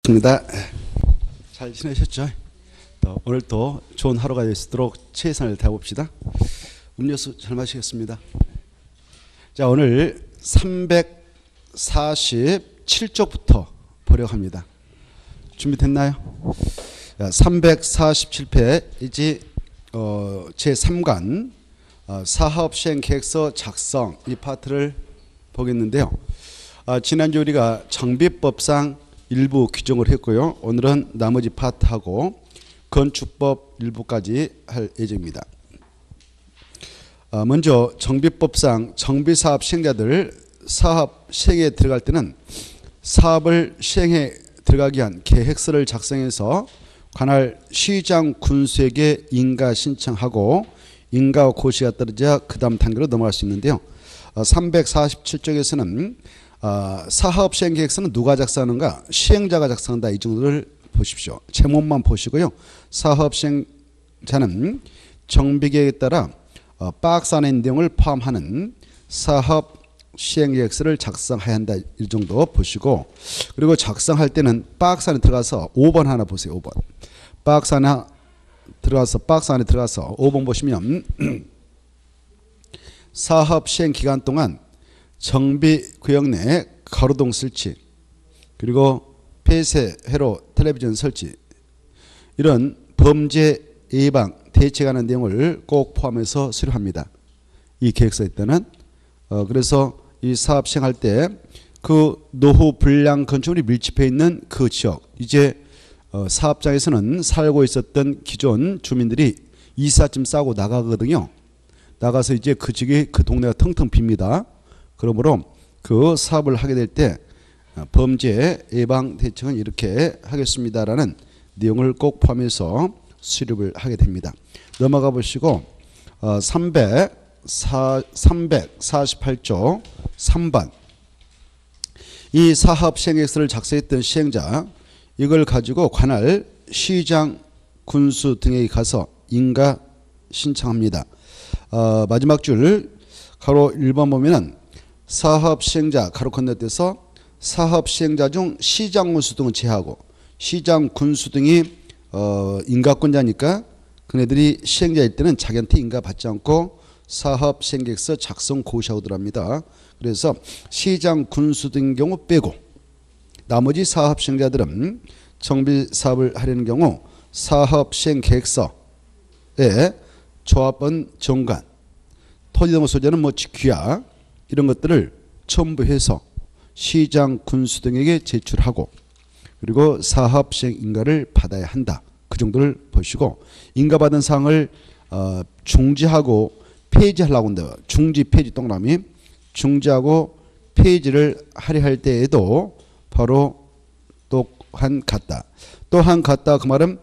입니다. 잘 지내셨죠? 오늘 또 좋은 하루가 될 수 있도록 최선을 다해봅시다. 음료수 잘 마시겠습니다. 자, 오늘 347쪽부터 보려고 합니다. 준비됐나요? 347페이지 제3관 사업시행계획서 작성 이 파트를 보겠는데요. 지난주 우리가 정비법상 일부 규정을 했고요. 오늘은 나머지 파트하고 건축법 일부까지 할 예정입니다. 먼저 정비법상 정비사업 시행자들 사업 시행에 들어갈 때는 사업을 시행에 들어가기 위한 계획서를 작성해서 관할 시장 군수에게 인가 신청하고 인가 고시가 떨어져야 그 다음 단계로 넘어갈 수 있는데요. 347쪽에서는 사업 시행 계획서는 누가 작성하는가? 시행자가 작성한다. 이 정도를 보십시오. 제목만 보시고요. 사업 시행자는 정비계획에 따라 박스 안에 내용을 포함하는 사업 시행 계획서를 작성해야 한다. 이 정도 보시고, 그리고 작성할 때는 박스 안에 들어가서 5번 하나 보세요. 5번. 박스 안에 들어가서 5번 보시면 사업 시행 기간 동안 정비구역 내 가로등 설치, 그리고 폐쇄 회로 텔레비전 설치, 이런 범죄 예방 대책하는 내용을 꼭 포함해서 수료합니다. 이 계획서에 따른 그래서 이 사업 시행할 때 그 노후 불량 건축물이 밀집해 있는 그 지역, 이제 사업장에서는 살고 있었던 기존 주민들이 이삿짐 싸고 나가거든요. 나가서 이제 그 지역이 그 동네가 텅텅 빕니다. 그러므로 그 사업을 하게 될 때 범죄 예방 대책은 이렇게 하겠습니다라는 내용을 꼭 포함해서 수립을 하게 됩니다. 넘어가 보시고 348조 3번 이 사업 시행계획서를 작성했던 시행자, 이걸 가지고 관할 시장 군수 등에게 가서 인가 신청합니다. 마지막 줄 가로 1번 보면은 사업 시행자 가로 건너뛰어서 사업 시행자 중 시장 군수 등은 제하고, 시장 군수 등이 인가권자니까 그네들이 시행자일 때는 자기한테 인가 받지 않고 사업 시행계획서 작성 고시하고 들어갑니다. 그래서 시장 군수 등 경우 빼고 나머지 사업 시행자들은 정비 사업을 하려는 경우 사업 시행계획서에 조합원 정관, 토지동호 소재는 뭐 직규야 이런 것들을 첨부해서 시장 군수 등에게 제출하고, 그리고 사업 시행 인가를 받아야 한다. 그 정도를 보시고, 인가받은 사항을 중지하고 폐지하려고 한다. 중지 폐지 동그라미. 중지하고 폐지를 하려 할 때에도 바로 또한 같다. 또한 같다 그 말은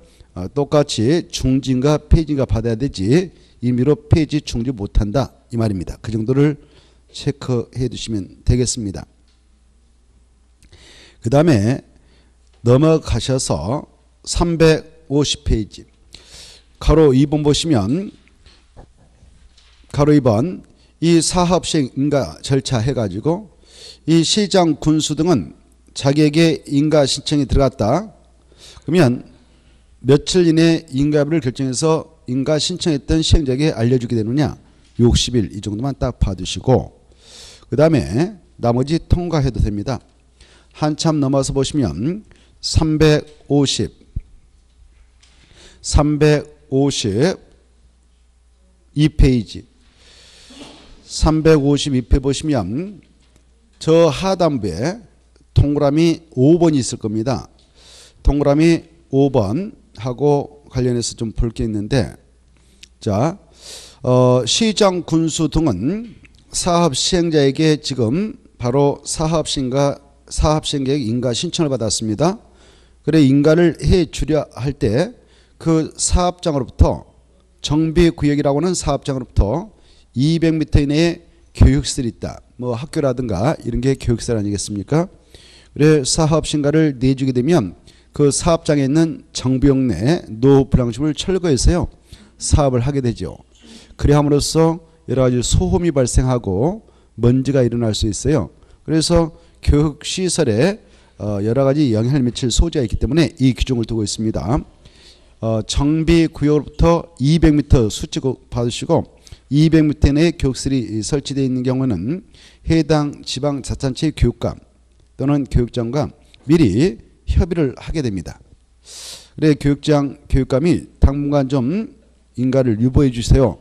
똑같이 중지인가 폐지인가 받아야 되지 임의로 폐지 중지 못한다 이 말입니다. 그 정도를 체크해 두시면 되겠습니다. 그 다음에 넘어가셔서 350페이지 가로 2번 보시면, 가로 2번 이 사업 시행 인가 절차 해가지고 이 시장 군수 등은 자기에게 인가 신청이 들어갔다. 그러면 며칠 이내 인가비를 결정해서 인가 신청했던 시행자에게 알려주게 되느냐? 60일 이 정도만 딱 봐두시고, 그 다음에 나머지 통과해도 됩니다. 한참 넘어서 보시면 352페이지 352페 보시면 저 하단부에 동그라미 5번이 있을 겁니다. 동그라미 5번하고 관련해서 좀 볼 게 있는데, 자, 시장 군수 등은 사업 시행자에게 지금 바로 사업 시행계획 인가 신청을 받았습니다. 그래 인가를 해 주려 할 때 그 사업장으로부터, 정비구역이라고 하는 사업장으로부터 200m 이내에 교육시설이 있다. 뭐 학교라든가 이런 게 교육시설 아니겠습니까? 그래 사업 신가를 내주게 되면 그 사업장에 있는 정비역 내 노후 불량식을 철거해서요 사업을 하게 되죠. 그래 함으로써 여러 가지 소음이 발생하고 먼지가 일어날 수 있어요. 그래서 교육시설에 여러 가지 영향을 미칠 소재가 있기 때문에 이 규정을 두고 있습니다. 정비구역으로부터 200m 수칙 받으시고 200m 내에 교육실이 설치되어 있는 경우는 해당 지방자치단체의 교육감 또는 교육장과 미리 협의를 하게 됩니다. 그래 교육장, 교육감이 당분간 좀 인가를 유보해 주세요.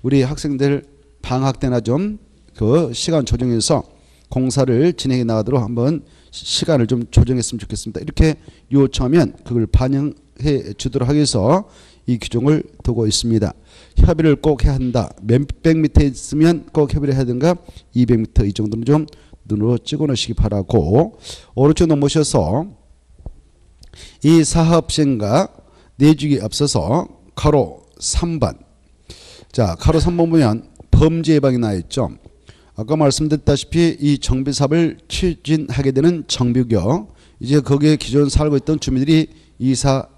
우리 학생들 방학 때나 좀 그 시간 조정해서 공사를 진행해 나가도록 한번 시간을 좀 조정했으면 좋겠습니다. 이렇게 요청하면 그걸 반영해 주도록 하기 위해서 이 규정을 두고 있습니다. 협의를 꼭 해야 한다. 몇백 미터 있으면 꼭 협의를 해야 되는가? 200m 이 정도는 좀 눈으로 찍어 놓으시기 바라고, 오른쪽 넘으셔서 이 사업 시행과 내주기 앞서서 가로 3번. 자, 가로 3번 보면 범죄 예방이 나와 있죠. 아까 말씀드렸다시피 이 정비사업을 추진하게 되는 정비구역, 이제 거기에 기존 살고 있던 주민들이 이사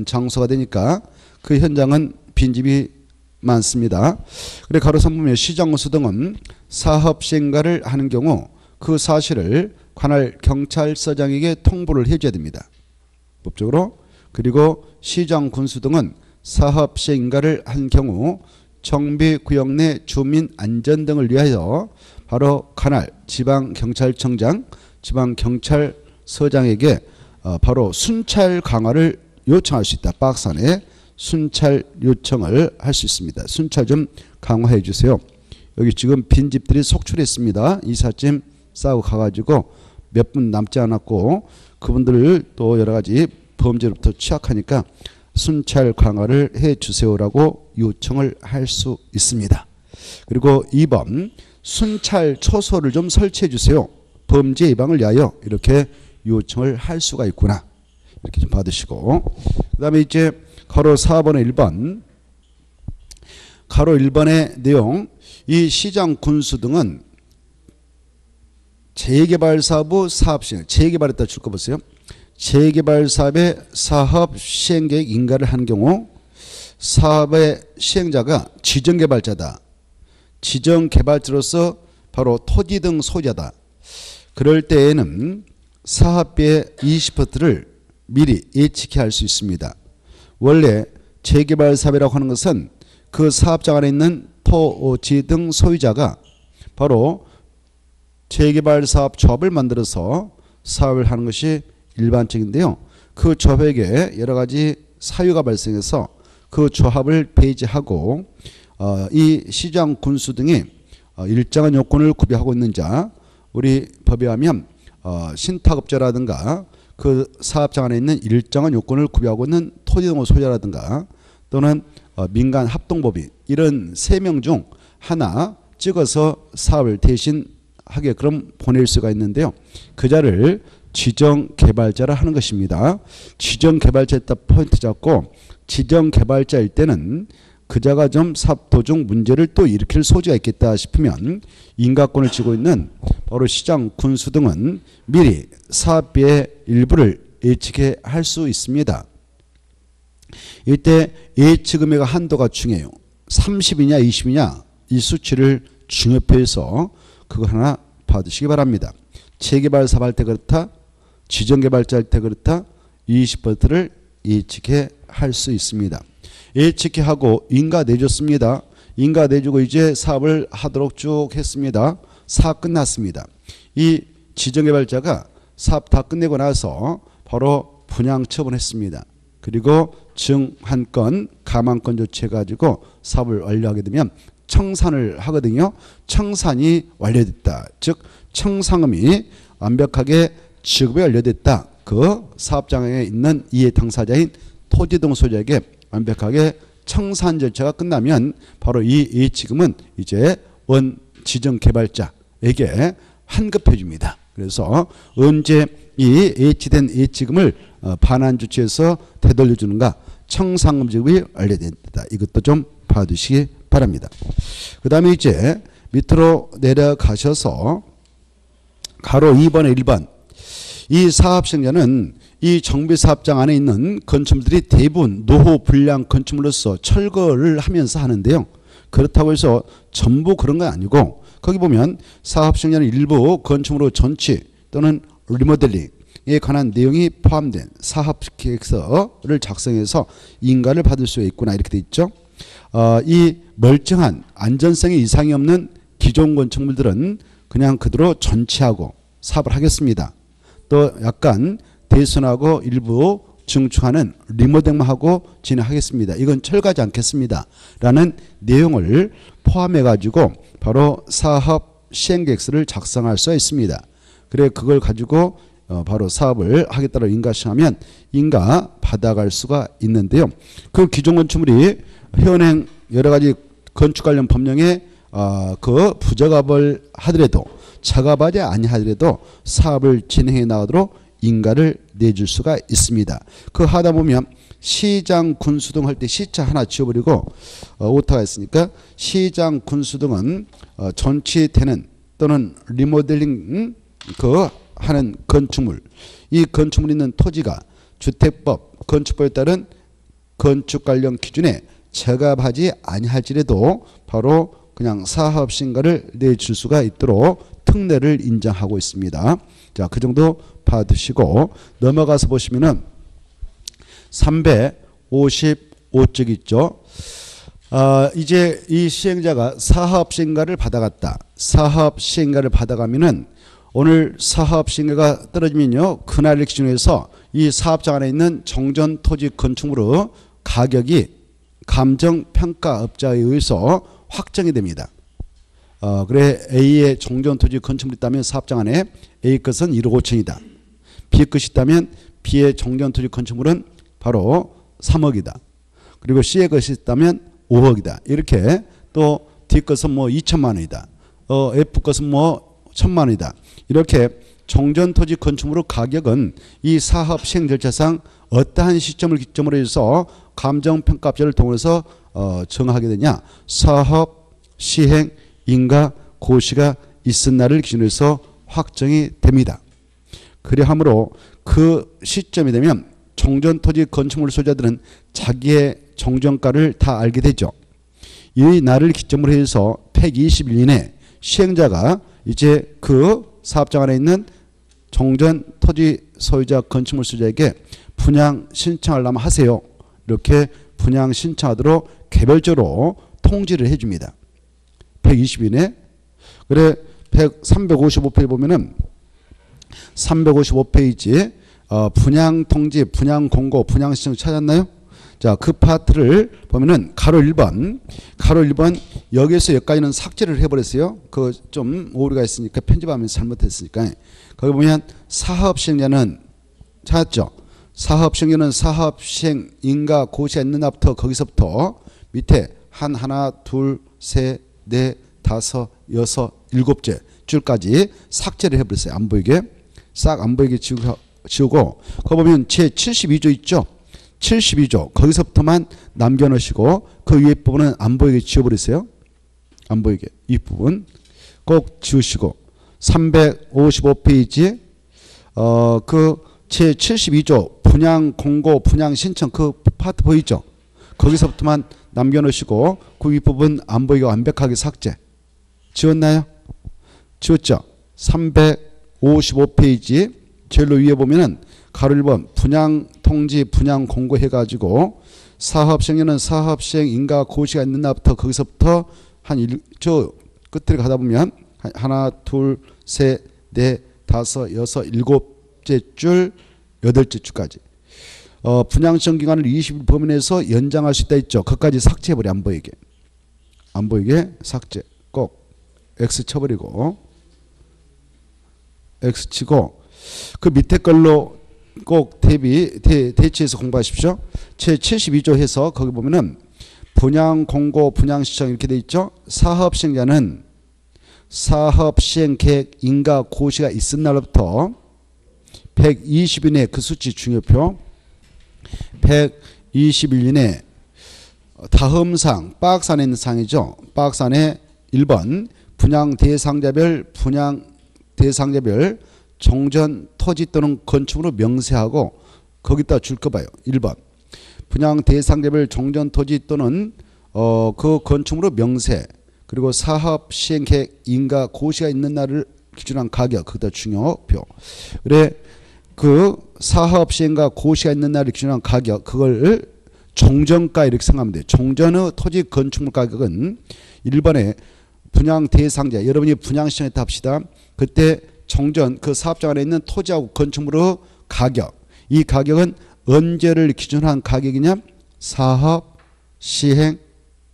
장소가 되니까 그 현장은 빈집이 많습니다. 그래 가로 3번에 시정수 등은 사업 시행가를 하는 경우 그 사실을 관할 경찰서장에게 통보를 해줘야 됩니다. 법적으로. 그리고 시장 군수 등은 사업 시행가를 한 경우 정비구역 내 주민 안전 등을 위하여 바로 관할 지방경찰청장, 지방경찰서장에게 바로 순찰 강화를 요청할 수 있다. 박스 안에 순찰 요청을 할 수 있습니다. 순찰 좀 강화해 주세요. 여기 지금 빈집들이 속출했습니다. 이삿짐 싸고 가가지고 몇 분 남지 않았고 그분들을 또 여러 가지 범죄로부터 취약하니까 순찰 강화를 해 주세요라고 요청을 할 수 있습니다. 그리고 2번 순찰 초소를 좀 설치해 주세요. 범죄 예방을 위하여 이렇게 요청을 할 수가 있구나. 이렇게 좀 받으시고, 그 다음에 이제 가로 4번의 1번, 가로 1번의 내용, 이 시장 군수 등은 재개발 사업의 사업 시행, 재개발했다 줄 거 보세요. 재개발 사업의 사업 시행계획 인가를 하는 경우 사업의 시행자가 지정개발자다. 지정개발자로서 바로 토지 등 소유자다. 그럴 때에는 사업비의 20%를 미리 예측해 할 수 있습니다. 원래 재개발 사업이라고 하는 것은 그 사업장 안에 있는 토지 등 소유자가 바로 재개발 사업 조합을 만들어서 사업을 하는 것이 일반적인데요. 그 조합에게 여러 가지 사유가 발생해서 그 조합을 폐지하고 이 시장 군수 등이 일정한 요건을 구비하고 있는 자, 우리 법에 하면 신탁업자라든가 그 사업장 안에 있는 일정한 요건을 구비하고 있는 토지동호 소유자라든가 또는 민간 합동법인, 이런 3명 중 하나 찍어서 사업을 대신하게 그럼 보낼 수가 있는데요. 그 자를 지정개발자라 하는 것입니다. 지정개발자에 따라 포인트 잡고, 지정개발자일 때는 그자가 좀 사업 도중 문제를 또 일으킬 소지가 있겠다 싶으면 인가권을 쥐고 있는 바로 시장 군수 등은 미리 사업비의 일부를 예측해 할 수 있습니다. 이때 예측금액 한도가 중요해요. 30이냐 20이냐 이 수치를 중요표해서 그거 하나 받으시기 바랍니다. 재개발 사업할 때 그렇다, 지정개발자 할 때 그렇다, 20%를 예측해 할 수 있습니다. 예측해 하고 인가 내줬습니다. 인가 내주고 이제 사업을 하도록 쭉 했습니다. 사업 끝났습니다. 이 지정개발자가 사업 다 끝내고 나서 바로 분양 처분했습니다. 그리고 증한건, 감안권 조치해가지고 사업을 완료하게 되면 청산을 하거든요. 청산이 완료됐다. 즉 청산금이 완벽하게 지급이 완료됐다. 그 사업장에 있는 이해 당사자인 토지동 소유자에게 완벽하게 청산 절차가 끝나면 바로 이 예치금은 이제 원 지정개발자에게 환급해 줍니다. 그래서 언제 이 예치된 예치금을 반환 조치해서 되돌려 주는가, 청산금 지급이 완료된다. 이것도 좀 봐두시기 바랍니다. 그 다음에 이제 밑으로 내려가셔서 가로 2번에 1번, 이 사업시행자는 이 정비사업장 안에 있는 건축물들이 대부분 노후 불량 건축물로서 철거를 하면서 하는데요. 그렇다고 해서 전부 그런 건 아니고, 거기 보면 사업시행자는 일부 건축물로 전치 또는 리모델링, 관한 내용이 포함된 사업계획서를 작성해서 인가를 받을 수 있구나 이렇게 돼 있죠. 이 멀쩡한 안전성에 이상이 없는 기존 건축물들은 그냥 그대로 전치하고 사업을 하겠습니다. 또 약간 대손하고 일부 증축하는 리모델만 하고 진행하겠습니다. 이건 철가지 않겠습니다. 라는 내용을 포함해 가지고 바로 사업 시행계획서를 작성할 수 있습니다. 그래 그걸 가지고 바로 사업을 하겠다고 인가 시하면 인가 받아갈 수가 있는데요. 그 기존 건축물이 현행 여러 가지 건축 관련 법령에 그 부적합을 하더라도 적합하지 아니하더라도 사업을 진행해 나가도록 인가를 내줄 수가 있습니다. 그 하다 보면 시장 군수등 할 때 시차 하나 지워버리고 오타가 있으니까 시장 군수등은 전치되는 또는 리모델링 그 하는 건축물, 이 건축물 있는 토지가 주택법 건축법에 따른 건축 관련 기준에 적합하지 아니할지라도 바로 그냥 사업 신가를 내줄 수가 있도록 특례를 인정하고 있습니다. 자, 그 정도 봐두시고 넘어가서 보시면은 355쪽 있죠. 이제 이 시행자가 사업 시행가를 받아갔다. 사업 시행가를 받아가면은 오늘 사업 시행가가 떨어지면요, 그날을 기준으로 해서 이 사업장 안에 있는 정전 토지 건축물의 가격이 감정평가업자에 의해서 확정이 됩니다. 그래 A의 정전 토지 건축물이 있다면 사업장 안에 A 것은 1억 5천이다. B 것이 있다면 B의 정전 토지 건축물은 바로 3억이다. 그리고 C의 것이 있다면 5억이다. 이렇게 또 D 것은 뭐 2천만 원이다. F 것은 뭐 1,000만 원이다. 이렇게 정전 토지 건축물의 가격은 이 사업 시행 절차상 어떠한 시점을 기점으로 해서 감정평가업자를 통해서 정하게 되냐. 사업 시행 인가 고시가 있은 날을 기준으로 해서 확정이 됩니다. 그리하므로 그 시점이 되면 정전토지 건축물 소유자들은 자기의 정전가를 다 알게 되죠. 이 날을 기점으로 해서 120일 이내 시행자가 이제 그 사업장 안에 있는 정전토지 소유자 건축물 소유자에게 분양 신청하려면 하세요. 이렇게 분양 신청하도록 개별적으로 통지를 해줍니다. 120일에. 그래 355페이지 보면은 355페이지 분양 통지, 분양 공고, 분양 신청 찾았나요? 자, 그 파트를 보면은 가로 1번 여기에서 여기까지는 삭제를 해버렸어요. 그 좀 오류가 있으니까 편집하면서 잘못했으니까. 거기 보면 사업 시행자는 찾았죠? 사업 시행자는 사업 시행 인가 고시가 있는 날부터 거기서부터 밑에 하나, 둘, 셋, 넷, 다섯, 여섯, 일곱째 줄까지 삭제를 해버렸어요. 안 보이게. 싹 안 보이게 지우고 거기 보면 제 72조 있죠. 72조 거기서부터만 남겨놓으시고 그 위에 부분은 안 보이게 지워버리세요. 안 보이게. 이 부분 꼭 지우시고 355페이지 그 제 72조 분양 공고 분양 신청 그 파트 보이죠. 거기서부터만 남겨놓으시고 그 윗부분 안 보이게 완벽하게 삭제. 지웠나요? 지웠죠. 355페이지 제일 위에 보면은 가로 1번 분양 통지 분양 공고 해가지고 사업 시행에는 사업 시행 인가 고시가 있는 날부터 거기서부터 저 끝을 가다 보면 하나, 둘, 셋, 넷, 다섯, 여섯, 일곱째 줄, 여덟째 줄까지 분양 시행 기간을 20일 범위내에서 연장할 수 있다 했죠. 그것까지 삭제해버려. 안 보이게. 안 보이게 삭제. 꼭 X 쳐버리고 X 치고 그 밑에 걸로 꼭 대치해서 공부하십시오. 제 72조 해서 거기 보면은 분양 공고 분양 신청 이렇게 돼 있죠. 사업 시행자는 사업 시행 계획 인가 고시가 있은 날부터 120일 이내 그 수치 중요표 120일 이내 다음상 박스 안에 있는 상이죠. 박스 안에 1번 분양 대상자별 정전 토지 또는 건축으로 명세하고 거기다 줄 거 봐요. 1번 분양 대상자별 정전 토지 또는 그 건축으로 명세 그리고 사업 시행 계획 인가 고시가 있는 날을 기준한 가격 거기다 중요표. 그래 그 사업 시행과 고시가 있는 날을 기준한 가격, 그걸 종전가 이렇게 생각하면 돼요. 종전의 토지 건축물 가격은 1번에 분양 대상자, 여러분이 분양 신청했다 합시다. 그때 종전 그 사업장 안에 있는 토지하고 건축물의 가격, 이 가격은 언제를 기준으로 한 가격이냐? 사업 시행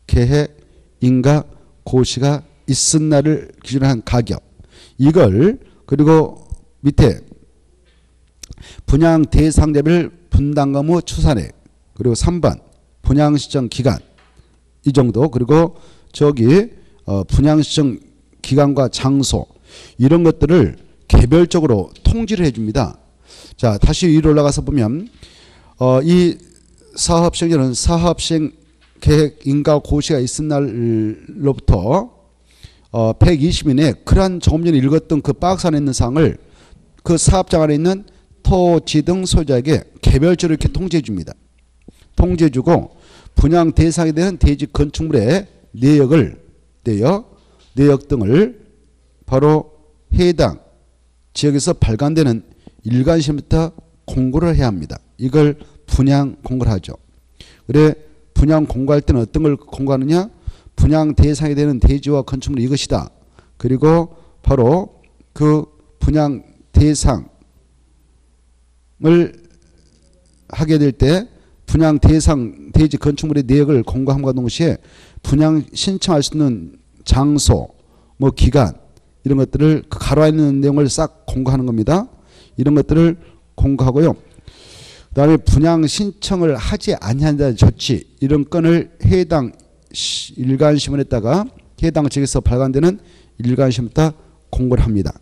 계획 인가 고시가 있은 날을 기준으로 한 가격. 이걸 그리고 밑에 분양 대상자별 분담금의 추산액, 그리고 3번 분양 시청 기간, 이 정도. 그리고 저기 분양 시청 기간과 장소, 이런 것들을 개별적으로 통지를 해줍니다. 자, 다시 위로 올라가서 보면 이 사업 시행자는 사업 시행 계획 인가 고시가 있은 날로부터 120일 내에 그러한 조금 전에 읽었던 그 박스 안에 있는 사항을 그 사업장 안에 있는 토지 등 소유자에게 개별적으로 이렇게 통지해 줍니다. 통지해 주고 분양 대상이 되는 대지 건축물의 내역 등을 바로 해당 지역에서 발간되는 일간시부터 공고를 해야 합니다. 이걸 분양 공고를 하죠. 그래 분양 공고할 때는 어떤 걸 공고하느냐? 분양 대상이 되는 대지와 건축물 이것이다. 그리고 바로 그 분양 대상을 하게 될 때 분양 대상 대지 건축물의 내역을 공고함과 동시에 분양 신청할 수 있는 장소, 뭐 기간, 이런 것들을 그 가로에 있는 내용을 싹 공고하는 겁니다. 이런 것들을 공고하고요. 그다음에 분양 신청을 하지 아니한다는 조치, 이런 건을 해당 일간신문에다가 해당 지역에서 발간되는 일간신문에다 공고를 합니다.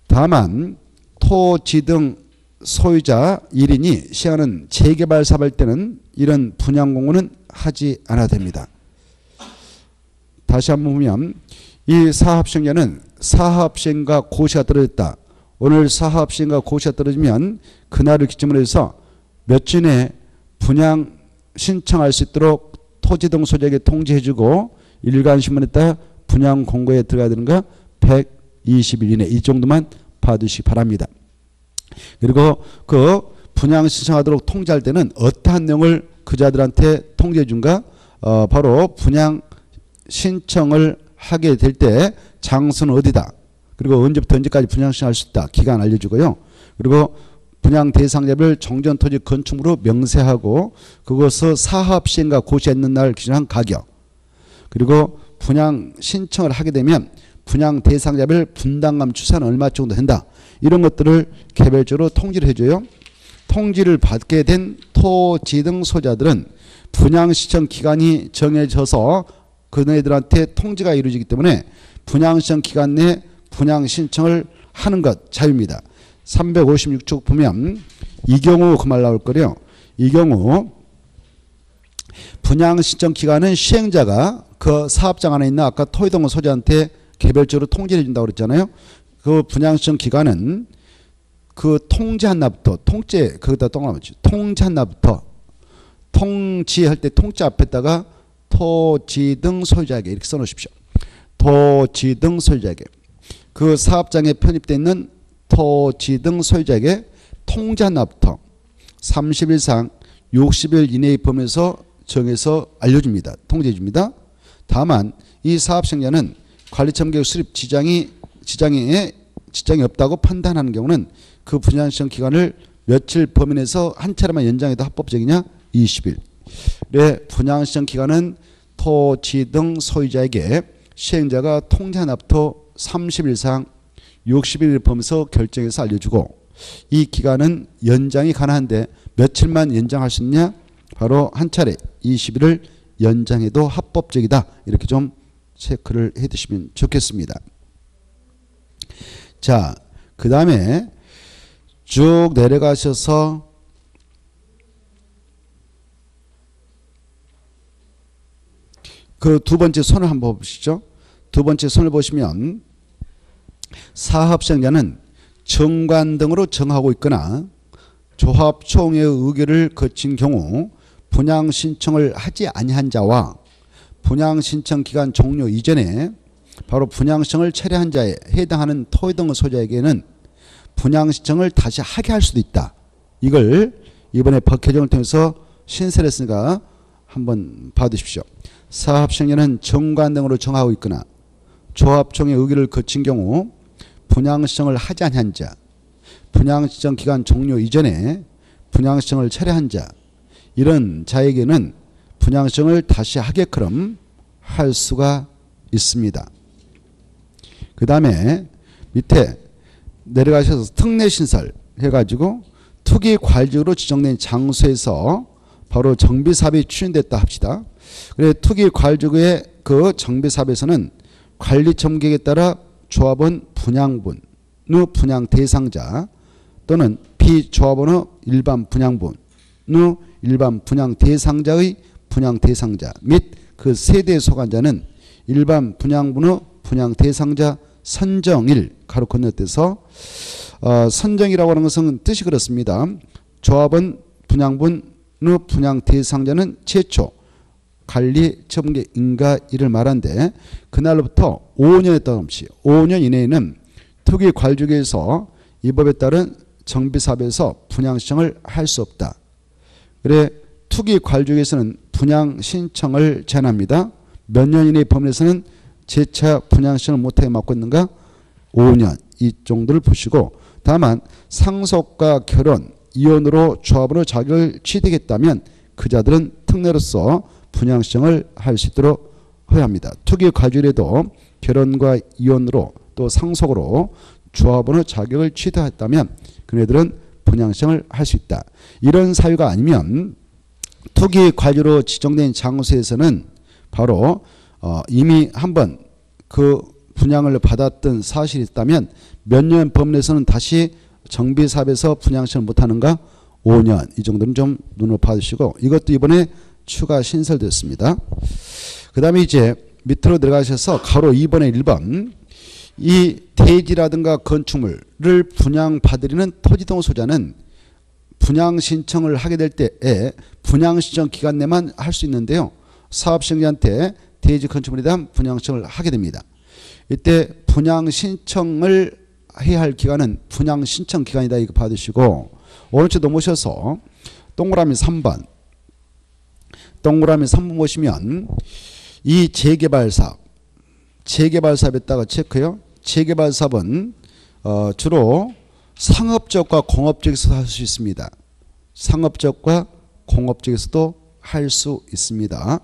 다만 토지 등 소유자 1인이 시행하는 재개발 사업할 때는 이런 분양 공고는 하지 않아도 됩니다. 다시 한번 보면 이 사업시행자는 사업시행과 고시가 떨어졌다. 오늘 사업시행과 고시가 떨어지면 그날을 기점으로 해서 며칠 내에 분양 신청할 수 있도록 토지 등 소유자에게 통지해주고 일간신문에다 분양 공고에 들어가야 되는가 120일 이내, 이 정도만 봐두시기 바랍니다. 그리고 그 분양 신청하도록 통지할 때는 어떠한 내용을 그자들한테 통지해준가? 바로 분양 신청을 하게 될 때 장소는 어디다. 그리고 언제부터 언제까지 분양 신청할 수 있다. 기간 알려주고요. 그리고 분양 대상자별 종전 토지 건축물로 명세하고 그것을 사업 시행과 고시가 있는 날 기준한 가격. 그리고 분양 신청을 하게 되면 분양 대상자별 분담금 추산은 얼마 정도 된다. 이런 것들을 개별적으로 통지를 해줘요. 통지를 받게 된 토지 등 소유자들은 분양 신청 기간이 정해져서 그네들한테 통지가 이루어지기 때문에 분양 신청 기간 내 분양 신청을 하는 것 자유입니다. 356쪽 보면 이 경우 그 말 나올 거래요. 이 경우 분양 신청 기간은 시행자가 그 사업장 안에 있는 아까 토지동 소유자한테 개별적으로 통지해 준다고 그랬잖아요. 그 분양 신청 기간은 그 통지한 날부터 거기다 동그라미 통지한 날부터 통지할 때 통지 앞에다가 토지 등 소유자에게 이렇게 써놓으십시오. 토지 등 소유자에게 그 사업장에 편입되어 있는 토지 등 소유자에게 통지한 날부터 30일 상 60일 이내의 범위에서 정해서 알려줍니다. 통지해줍니다. 다만 이 사업시행자는 관리청계 수립 지장이 없다고 판단하는 경우는 그 분양 신청 기간을 며칠 범위 내에서 한 차례만 연장해도 합법적이냐? 20일. 네, 분양 신청 기간은 토지 등 소유자에게 시행자가 통지한 날부터 30일 상 60일 범위에서 결정해서 알려주고 이 기간은 연장이 가능한데 며칠만 연장할 수 있냐? 바로 한 차례 20일을 연장해도 합법적이다. 이렇게 좀 체크를 해 두시면 좋겠습니다. 자, 그 다음에 쭉 내려가셔서 그 두 번째 선을 한번 보시죠. 두 번째 선을 보시면 사업시행자는 정관 등으로 정하고 있거나 조합총회의 의결을 거친 경우 분양 신청을 하지 아니한 자와 분양 신청 기간 종료 이전에 바로 분양 신청을 철회한 자에 해당하는 토지 등 소유자에게는 분양 신청을 다시 하게 할 수도 있다. 이걸 이번에 법 개정을 통해서 신설을 했으니까 한번 봐두십시오. 사업시행령은 정관 등으로 정하고 있거나 조합총회 의결을 거친 경우 분양신청을 하지 아니한 자, 분양신청 기간 종료 이전에 분양신청을 철회한 자, 이런 자에게는 분양신청을 다시 하게끔 할 수가 있습니다. 그 다음에 밑에 내려가셔서 특례신설 해가지고 투기 관리적으로 지정된 장소에서 바로 정비사업이 추진됐다 합시다. 그래 투기 관리적의 그 정비사업에서는 관리청객에 따라 조합원 분양분, 의 분양 대상자 또는 비조합원의 일반 분양분, 의 일반 분양 대상자의 분양 대상자 및 그 세대에 속한 자는 일반 분양분의 분양 대상자 선정일 가로 건너뛰어서 선정이라고 하는 것은 뜻이 그렇습니다. 조합원 분양분의 분양 대상자는 최초 관리 처분계 인가일을 말하는데 그날로부터 5년에 따름없이 5년 이내에는 투기 관리주기에서 이 법에 따른 정비사업에서 분양신청을 할 수 없다. 그래 투기 관리주기에서는 분양신청을 제한합니다. 몇 년 이내의 범위에서는 재차 분양신청을 못하게 막고 있는가? 5년 이 정도를 보시고 다만 상속과 결혼, 이혼으로 조합으로 자격을 취득했다면 그 자들은 특례로서 분양신청을 할 수 있도록 허용합니다. 투기 관리에도 결혼과 이혼으로 또 상속으로 조합원의 자격을 취득했다면 그네들은 분양신청을 할 수 있다. 이런 사유가 아니면 투기 관리로 지정된 장소에서는 바로 이미 한번 그 분양을 받았던 사실이 있다면 몇 년 범위 내에서는 다시 정비사업에서 분양신청을 못하는가? 5년 이 정도는 좀 눈으로 봐주시고 이것도 이번에 추가 신설됐습니다. 그 다음에 이제 밑으로 내려가셔서 가로 2번에 1번 이 대지라든가 건축물을 분양받으려는 토지동 소자는 분양신청을 하게 될 때에 분양신청 기간 내만 할 수 있는데요. 사업시행자한테 대지 건축물에 대한 분양신청을 하게 됩니다. 이때 분양신청을 해야 할 기간은 분양신청 기간이다 이거 받으시고 오른쪽 넘으셔서 동그라미 3번 동그라미 3번 보시면 이 재개발사업에다가 체크요. 재개발사업은 주로 상업적과 공업적에서 할 수 있습니다. 상업적과 공업적에서도 할 수 있습니다.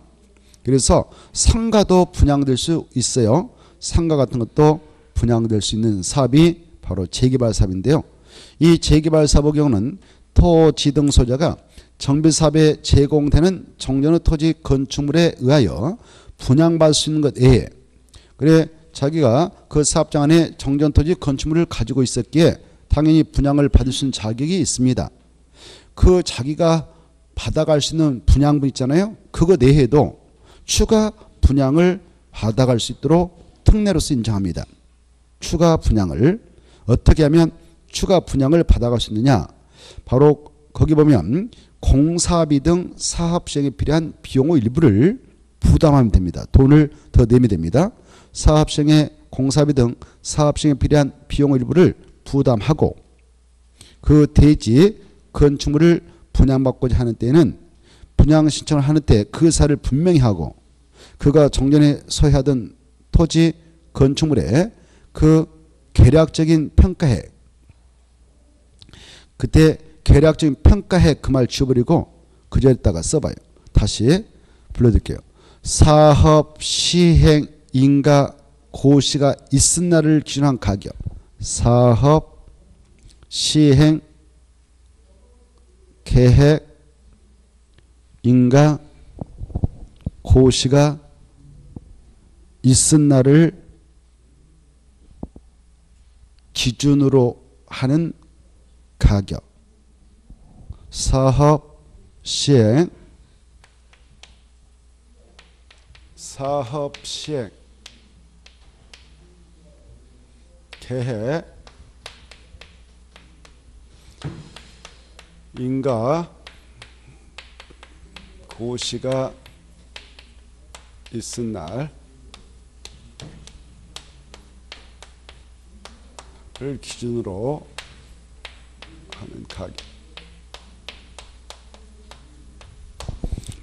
그래서 상가도 분양될 수 있어요. 상가 같은 것도 분양될 수 있는 사업이 바로 재개발 사업인데요. 이 재개발 사업의 경우는 토지 등 소자가 정비사업에 제공되는 정전의 토지 건축물에 의하여 분양받을 수 있는 것 외에 그래 자기가 그 사업장 안에 정전 토지 건축물을 가지고 있었기에 당연히 분양을 받을 수 있는 자격이 있습니다. 그 자기가 받아갈 수 있는 분양분 있잖아요. 그거 내에도 추가 분양을 받아갈 수 있도록 특례로서 인정합니다. 추가 분양을 어떻게 하면 추가 분양을 받아갈 수 있느냐. 바로 거기 보면 공사비 등 사업 시행에 필요한 비용의 일부를 부담하면 됩니다. 돈을 더 내면 됩니다. 사업 시행에 공사비 등 사업 시행에 필요한 비용의 일부를 부담하고 그 대지 건축물을 분양받고자 하는 때에는 분양 신청을 하는 때 그 사를 분명히 하고 그가 정전에 소유하던 토지 건축물의 그 계략적인 평가액 그때 계략적인 평가액 그 말 지워버리고 그 자리에다가 써봐요. 다시 불러드릴게요. 사업 시행 인가 고시가 있은 날을 기준한 가격 사업 시행 계획 인가 고시가 있은 날을 기준으로 하는 가격 사업 시행 계획 인가 고시가 있은 날을 기준으로 가격.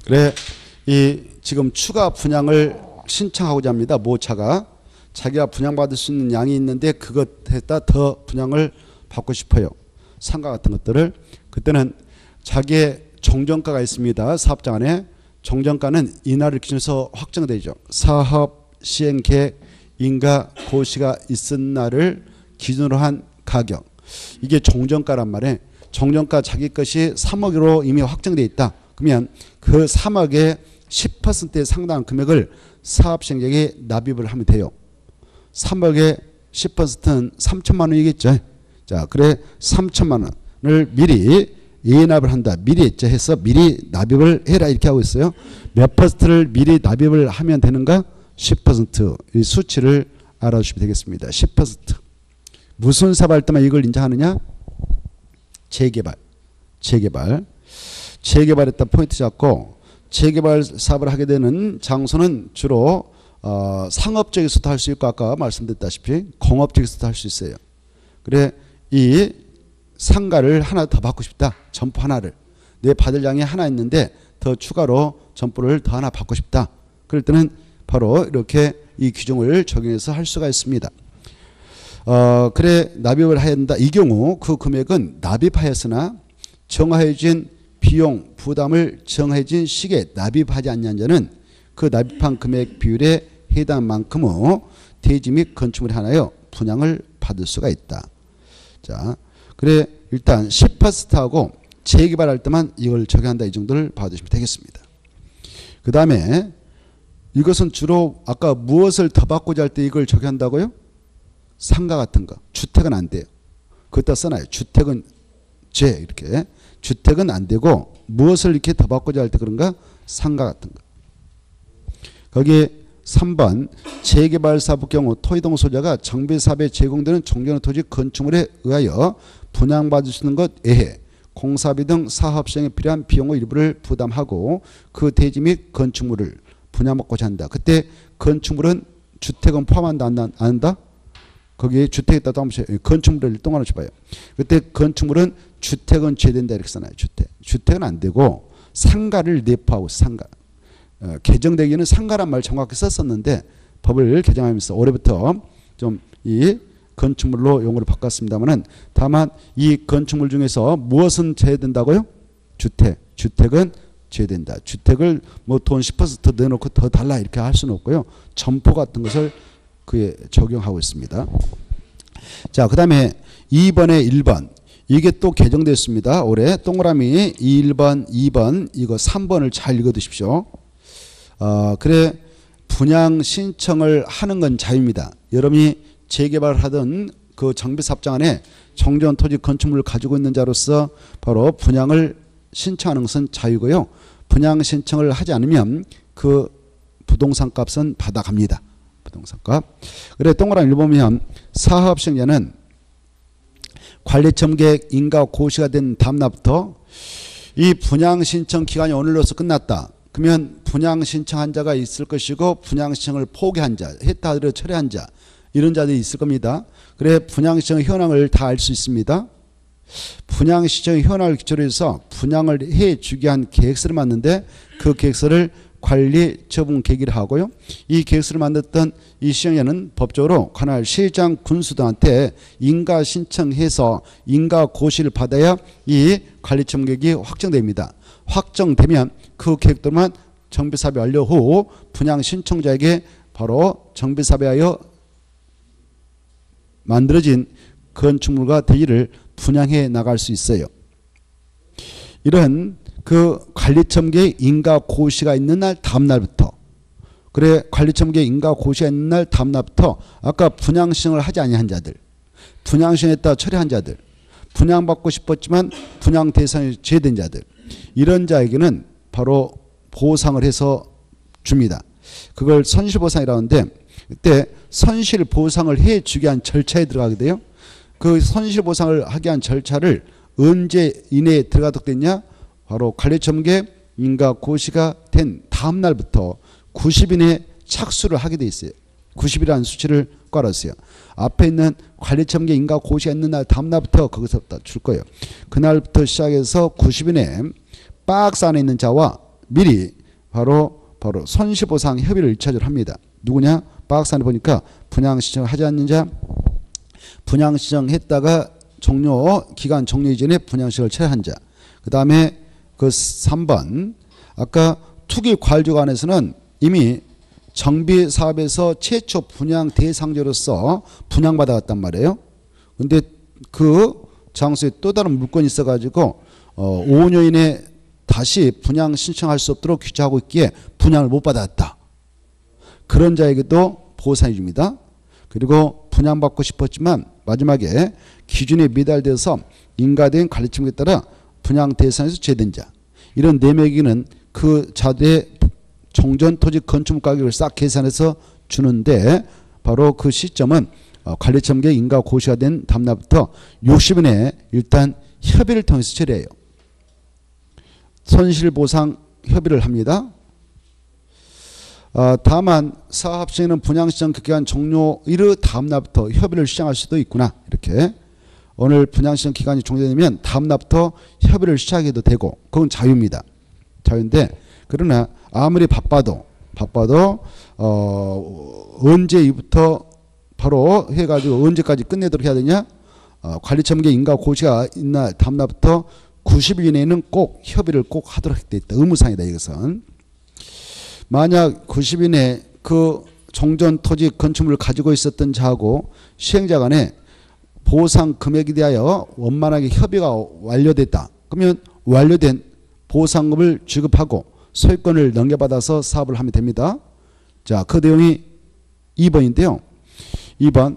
그래 이 지금 추가 분양을 신청하고자 합니다. 모차가 자기가 분양받을 수 있는 양이 있는데 그것에다 더 분양을 받고 싶어요. 상가 같은 것들을. 그때는 자기의 정정가가 있습니다. 사업장 안에. 정정가는 이날을 기준해서 확정되죠. 사업 시행 계획 인가 고시가 있은 날을 기준으로 한 가격. 이게 정정가란 말이에요. 정정가 자기 것이 3억으로 이미 확정되어 있다. 그러면 그 3억의 10%에 상당한 금액을 사업 시행자에게 납입을 하면 돼요. 3억의 10%는 3천만 원이겠죠. 자, 그래 3천만 원을 미리 예납을 한다. 미리 했죠. 해서 미리 납입을 해라 이렇게 하고 있어요. 몇 퍼센트를 미리 납입을 하면 되는가? 10%. 이 수치를 알아주시면 되겠습니다. 10%. 무슨 사업할 때만 이걸 인정하느냐? 재개발. 재개발했다 포인트 잡고 재개발 사업을 하게 되는 장소는 주로 상업 쪽에서도 할 수 있고 아까 말씀드렸다시피 공업 쪽에서도 할 수 있어요. 그래 이 상가를 하나 더 받고 싶다. 점포 하나를. 내 받을 양이 하나 있는데 더 추가로 점포를 더 하나 받고 싶다. 그럴 때는 바로 이렇게 이 규정을 적용해서 할 수가 있습니다. 그래 납입을 해야 한다. 이 경우 그 금액은 납입하였으나 정해진 비용 부담을 정해진 시기에 납입하지 않는 자는 그 납입한 금액 비율에 해당한 만큼의 대지 및 건축물이 하나여 분양을 받을 수가 있다. 자, 그래 일단 10%하고 재개발할 때만 이걸 적용한다. 이 정도를 봐주시면 되겠습니다. 그 다음에 이것은 주로 아까 무엇을 더 받고자 할 때 이걸 적용한다고요? 상가 같은 거. 주택은 안 돼요. 그것다 써놔요. 주택은 이렇게. 주택은 안 되고 무엇을 이렇게 더 받고자 할 때 그런가? 상가 같은 거. 거기에 3번 재개발 사업 경우 토지동 소유자가 정비사업에 제공되는 종전의 토지 건축물에 의하여 분양받을 수 있는 것 외에 공사비 등 사업 시행에 필요한 비용의 일부를 부담하고 그 대지 및 건축물을 분양받고자 한다. 그때 건축물은 주택은 포함한다 안 한다? 거기에 주택에 따라 한번 건축물을 동안을 줘봐요. 그때 건축물은 주택은 제된다 이렇게 써놔요. 주택은 안 되고 상가를 내포하고 상가. 개정되기는 상가란 말 정확히 썼었는데 법을 개정하면서 올해부터 좀 이 건축물로 용어를 바꿨습니다만은 다만 이 건축물 중에서 무엇은 제외된다고요? 주택은 제외된다. 주택을 뭐 돈 10% 내놓고 더 달라 이렇게 할 수는 없고요. 점포 같은 것을 그에 적용하고 있습니다. 자, 그 다음에 2번에 1번. 이게 또 개정됐습니다. 올해 동그라미 1번, 2번, 이거 3번을 잘 읽어두십시오. 그래 분양 신청을 하는 건 자유입니다. 여러분이 재개발을 하던 그 정비사업장 안에 정전 토지 건축물을 가지고 있는 자로서 바로 분양을 신청하는 것은 자유고요. 분양 신청을 하지 않으면 그 부동산 값은 받아갑니다. 부동산값. 그래 동그라미 1 보면 사업 시행자는 관리처분 계획 인가 고시가 된 다음 날부터 이 분양 신청 기간이 오늘로서 끝났다. 그러면 분양 신청한 자가 있을 것이고 분양 신청을 포기한 자, 했다 하더라도 철회한 자 이런 자들이 있을 겁니다. 그래 분양 신청 현황을 다 알 수 있습니다. 분양 신청 현황을 기초로 해서 분양을 해 주기 위한 계획서를 만드는데 그 계획서를 관리 처분 계기를 하고요. 이 계획서를 만들었던 이 시행자는 법적으로 관할 시장 군수 등한테 인가 신청해서 인가 고시를 받아야 이 관리 처분 계획이 확정됩니다. 확정되면 그 계획도만 정비사업이 완료 후 분양 신청자에게 바로 정비사업에 하여 만들어진 건축물과 대지를 분양해 나갈 수 있어요. 이런 그 관리처분계획 인가 고시가 있는 날 다음 날부터 그래 관리처분계획 인가 고시가 있는 날 다음 날부터 아까 분양 신청을 하지 아니한 자들 분양 신청했다 철회한 자들 분양받고 싶었지만 분양 대상이 제외된 자들 이런 자에게는 바로 보상을 해서 줍니다. 그걸 선실보상이라고 하는데 그때 선실보상을 해주기 위한 절차에 들어가게 돼요. 그 선실보상을 하기 위한 절차를 언제 이내에 들어가도록 됐냐? 바로 관리처분계획 인가 고시가 된 다음 날부터 90일 이내에 착수를 하게 돼 있어요. 90이라는 수치를 깔았어요. 앞에 있는 관리청계 인가 고시가 있는 날 다음 날부터 거기서부터 줄 거예요. 그날부터 시작해서 90인의 박스 안에 있는 자와 미리 바로 손실보상 협의를 1차적으로 합니다. 누구냐? 박스 안에 보니까 분양 신청을 하지 않는 자, 분양 신청했다가 기간 종료 이전에 분양식을 철회한 자. 그 다음에 그 3번 아까 투기 관리주관에서는 이미 정비 사업에서 최초 분양 대상자로서 분양받아갔단 말이에요. 근데 그 장소에 또 다른 물건이 있어가지고 5년 이내에 다시 분양 신청할 수 없도록 규제하고 있기에 분양을 못 받았다. 그런 자에게도 보상해 줍니다. 그리고 분양받고 싶었지만 마지막에 기준에 미달돼서 인가된 관리청에 따라 분양 대상에서 제외된 자. 이런 4명에게는 그 자재의 종전 토지 건축물 가격을 싹 계산해서 주는데 바로 그 시점은 관리청계 인가 고시가 된 다음날부터 60일 내에 일단 협의를 통해서 처리해요. 손실보상 협의를 합니다. 다만 사업 시행은 분양 시장 기간 종료일 다음날부터 협의를 시작할 수도 있구나. 이렇게 오늘 분양 시장 기간이 종료되면 다음날부터 협의를 시작해도 되고 그건 자유입니다. 자유인데 그러나 아무리 바빠도 언제 이부터 바로 해가지고 언제까지 끝내도록 해야 되냐? 관리청계 인가 고시가 있는 다음날부터 90일 이내에는 꼭 협의를 꼭 하도록 돼 있다. 의무사항이다 이것은. 만약 90일 내에 그 종전 토지 건축물을 가지고 있었던 자하고 시행자 간에 보상 금액에 대하여 원만하게 협의가 완료됐다. 그러면 완료된 보상금을 지급하고 소유권을 넘겨받아서 사업을 하면 됩니다. 자, 그 내용이 2번인데요. 2번.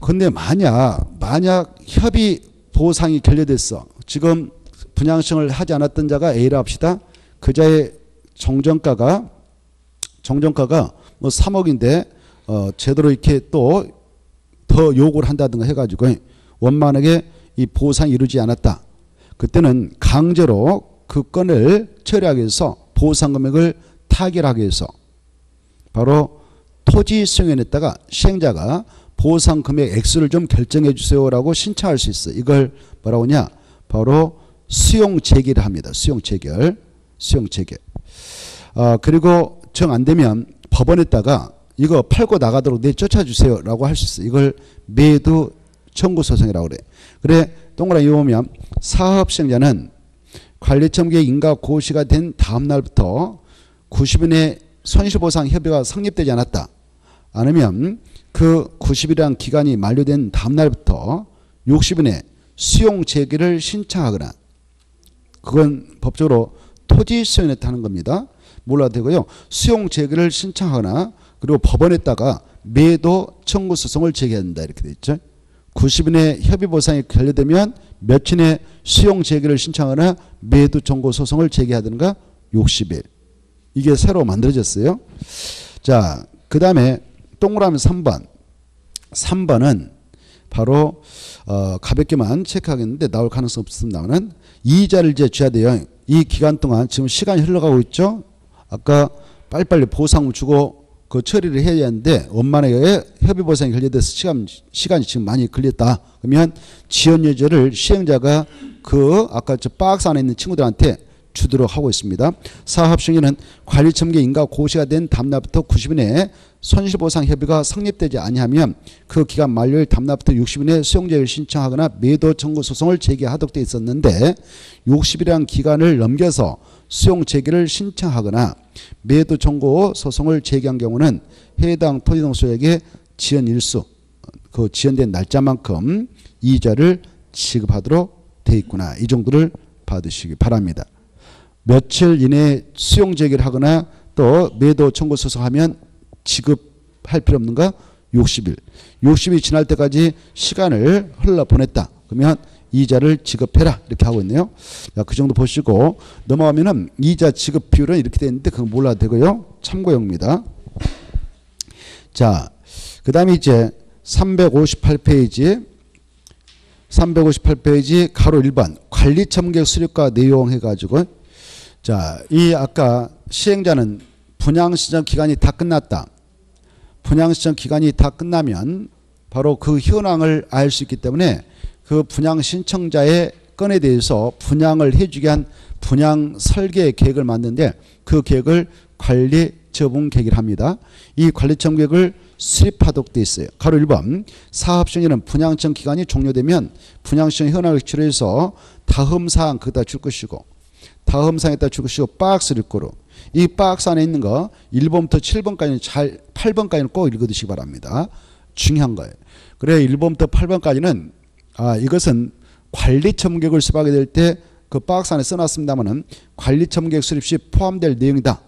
근데 만약 협의 보상이 결렬됐어. 지금 분양청을 하지 않았던 자가 A라 합시다. 그 자의 정정가가 뭐 3억인데 제대로 이렇게 또 더 요구를 한다든가 해가지고 원만하게 이 보상이 이루어지지 않았다. 그때는 강제로 그 건을 처리하기 위해서 보상 금액을 타결하기 위해서 바로 토지 수용인에다가 시행자가 보상 금액 액수를 좀 결정해 주세요라고 신청할 수 있어. 이걸 뭐라고 하냐? 바로 수용 재개를 합니다. 수용 재개. 그리고 정 안 되면 법원에다가 이거 팔고 나가도록 내쫓아주세요라고 할 수 있어. 이걸 매도 청구 소송이라고 그래. 그래 동그라미 보면 사업 시행자는 관리청계 인가 고시가 된 다음 날부터 90일의 손실보상 협의가 성립되지 않았다. 아니면 그 90일이라는 기간이 만료된 다음 날부터 60일에 수용 재개를 신청하거나 그건 법적으로 토지 수용에 타는 겁니다. 몰라도 되고요. 수용 재개를 신청하거나 그리고 법원에다가 매도 청구 소송을 제기해야 된다. 이렇게 돼 있죠. 90일에 협의 보상이 결렬되면 며칠 내에 수용 재개를 신청하거나 매도 청구 소송을 제기해야 되는가? 60일. 이게 새로 만들어졌어요. 자, 그 다음에 동그라미 3번. 3번은 바로 가볍게만 체크하겠는데 나올 가능성 없으면 나오는 이자를 이제 줘야 돼요. 이 기간 동안 지금 시간이 흘러가고 있죠. 아까 빨리빨리 보상을 주고 그 처리를 해야 하는데 원만하게 협의 보상이 결렬돼서 시간이 지금 많이 걸렸다. 그러면 지연 예제를 시행자가 그 아까 저 박스 안에 있는 친구들한테 주도록 하고 있습니다. 사업 시행에는 관리청계 인가 고시가 된 다음날부터 90일 내에 손실보상 협의가 성립되지 아니하면 그 기간 만료일 다음날부터 60일 내에 수용재개를 신청하거나 매도 청구 소송을 제기하도록 되어 있었는데 60일이라는 기간을 넘겨서 수용재개를 신청하거나 매도 청구 소송을 제기한 경우는 해당 토지동소에게 지연 일수 그 지연된 날짜만큼 이자를 지급하도록 되어 있구나. 이 정도를 받으시기 바랍니다. 며칠 이내에 수용 재개를 하거나 또 매도 청구 소송하면 지급할 필요 없는가? 60일. 60일이 지날 때까지 시간을 흘러보냈다. 그러면 이자를 지급해라. 이렇게 하고 있네요. 자, 그 정도 보시고 넘어가면은 이자 지급 비율은 이렇게 되어 있는데 그건 몰라도 되고요. 참고용입니다. 자, 그 다음에 이제 358페이지 가로 1번 관리청계 수립과 내용 해가지고 자, 이 아까 시행자는 분양시장 기간이 다 끝났다. 분양 신청 기간이 다 끝나면 바로 그 현황을 알 수 있기 때문에 그 분양 신청자의 건에 대해서 분양을 해주게 한 분양 설계 계획을 만드는데 그 계획을 관리 처분 계획을 합니다. 이 관리 처분 계획을 수립하도록 되어 있어요. 가로 1번 사업 시행에는 분양 신청 기간이 종료되면 분양 신청 현황을 치료해서 다음 사항 거기다 줄 것이고 다음 사항에다 줄 것이고 박스를 읽고로 이 박스 안에 있는 거 1번부터 7번까지는 8번까지는 꼭 읽어두시기 바랍니다. 중요한 거예요. 그래 1번부터 8번까지는 이것은 관리 처분 계획을 수립하게 될 때 그 박스 안에 써놨습니다만은 관리 처분 계획 수립 시 포함될 내용이다.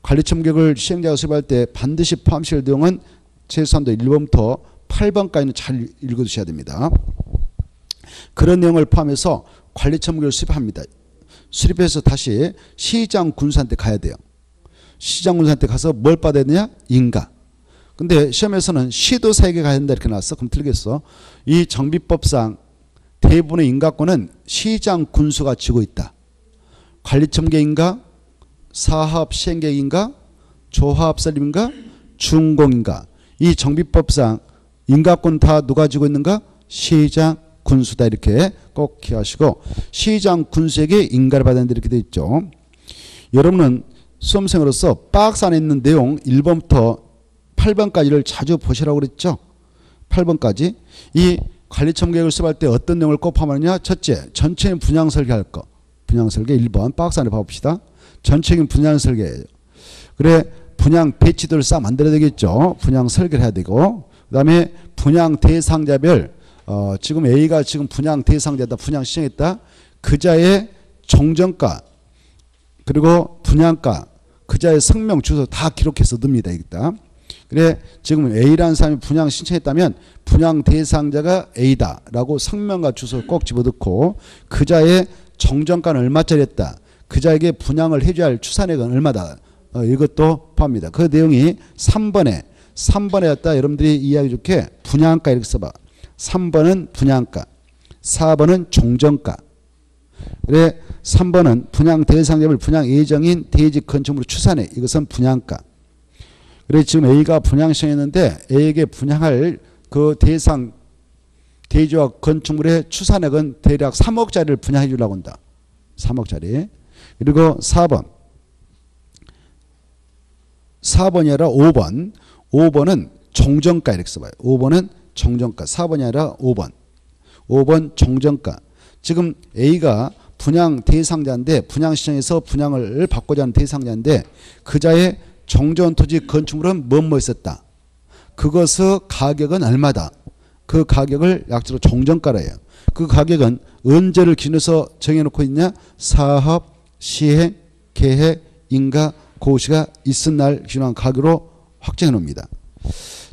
관리 처분 계획을 시행자가 수립할 때 반드시 포함시킬 내용은 최소한도 1번부터 8번까지는 잘 읽어두셔야 됩니다. 그런 내용을 포함해서 관리 처분 계획을 수립합니다. 수립해서 다시 시장 군수한테 가야 돼요. 시장 군수한테 가서 뭘 받아야 되냐? 인가. 근데 시험에서는 시도사에게 가야 된다 이렇게 나왔어. 그럼 틀리겠어. 이 정비법상 대부분의 인가권은 시장 군수가 쥐고 있다. 관리청계인가, 사업 시행계획인가, 조합 설립인가, 준공인가. 이 정비법상 인가권 다 누가 쥐고 있는가? 시장 군수다 이렇게 꼭 기억하시고 시장 군수에게 인가를 받아야 된다 이렇게 되어 있죠. 여러분은 수험생으로서 박스 안에 있는 내용 1번부터 8번까지를 자주 보시라고 그랬죠. 8번까지. 이 관리처분 계획을 수립할 때 어떤 내용을 꼭 포함하느냐. 첫째, 전체적인 분양 설계할 거. 분양 설계 1번 박스 안에 봐봅시다. 전체적인 분양 설계예요. 그래 분양 배치도를 싹 만들어야 되겠죠. 분양 설계를 해야 되고 그 다음에 분양 대상자별 지금 A가 지금 분양 대상자다. 분양 시행했다. 그자의 종전가 그리고 분양가 그자의 성명 주소 다 기록해서 넣습니다. 여기다. 그래 지금 A라는 사람이 분양 신청했다면 분양 대상자가 A다 라고 성명과 주소를 꼭 집어넣고 그자의 정정가는 얼마짜리 했다. 그자에게 분양을 해줘야 할 추산액은 얼마다. 이것도 포함합니다. 그 내용이 3번에 왔다. 여러분들이 이해하기 좋게 분양가 이렇게 써봐. 3번은 분양가 4번은 종전가. 그래 3번은 분양 대상자별 분양 예정인 대지 건축물의 추산액 이것은 분양가. 그래 지금 A가 분양 신청했는데 A에게 분양할 그 대상 대지와 건축물의 추산액은 대략 3억짜리를 분양해 주려고 한다. 3억짜리. 그리고 4번이 아니라 5번. 5번은 종전가 이렇게 써봐요. 5번은 종전가. 4번이 아니라 5번. 5번 종전가. 지금 A가 분양 대상자인데 분양 시장에서 분양을 받고자 하는 대상자인데 그자의 종전 토지 건축물은 뭐뭐 있었다. 그것의 가격은 얼마다. 그 가격을 약자로 종전가라 해요. 그 가격은 언제를 기준해서 정해놓고 있냐. 사업, 시행, 계획, 인가, 고시가 있은 날 기준한 가격으로 확정해 놓습니다.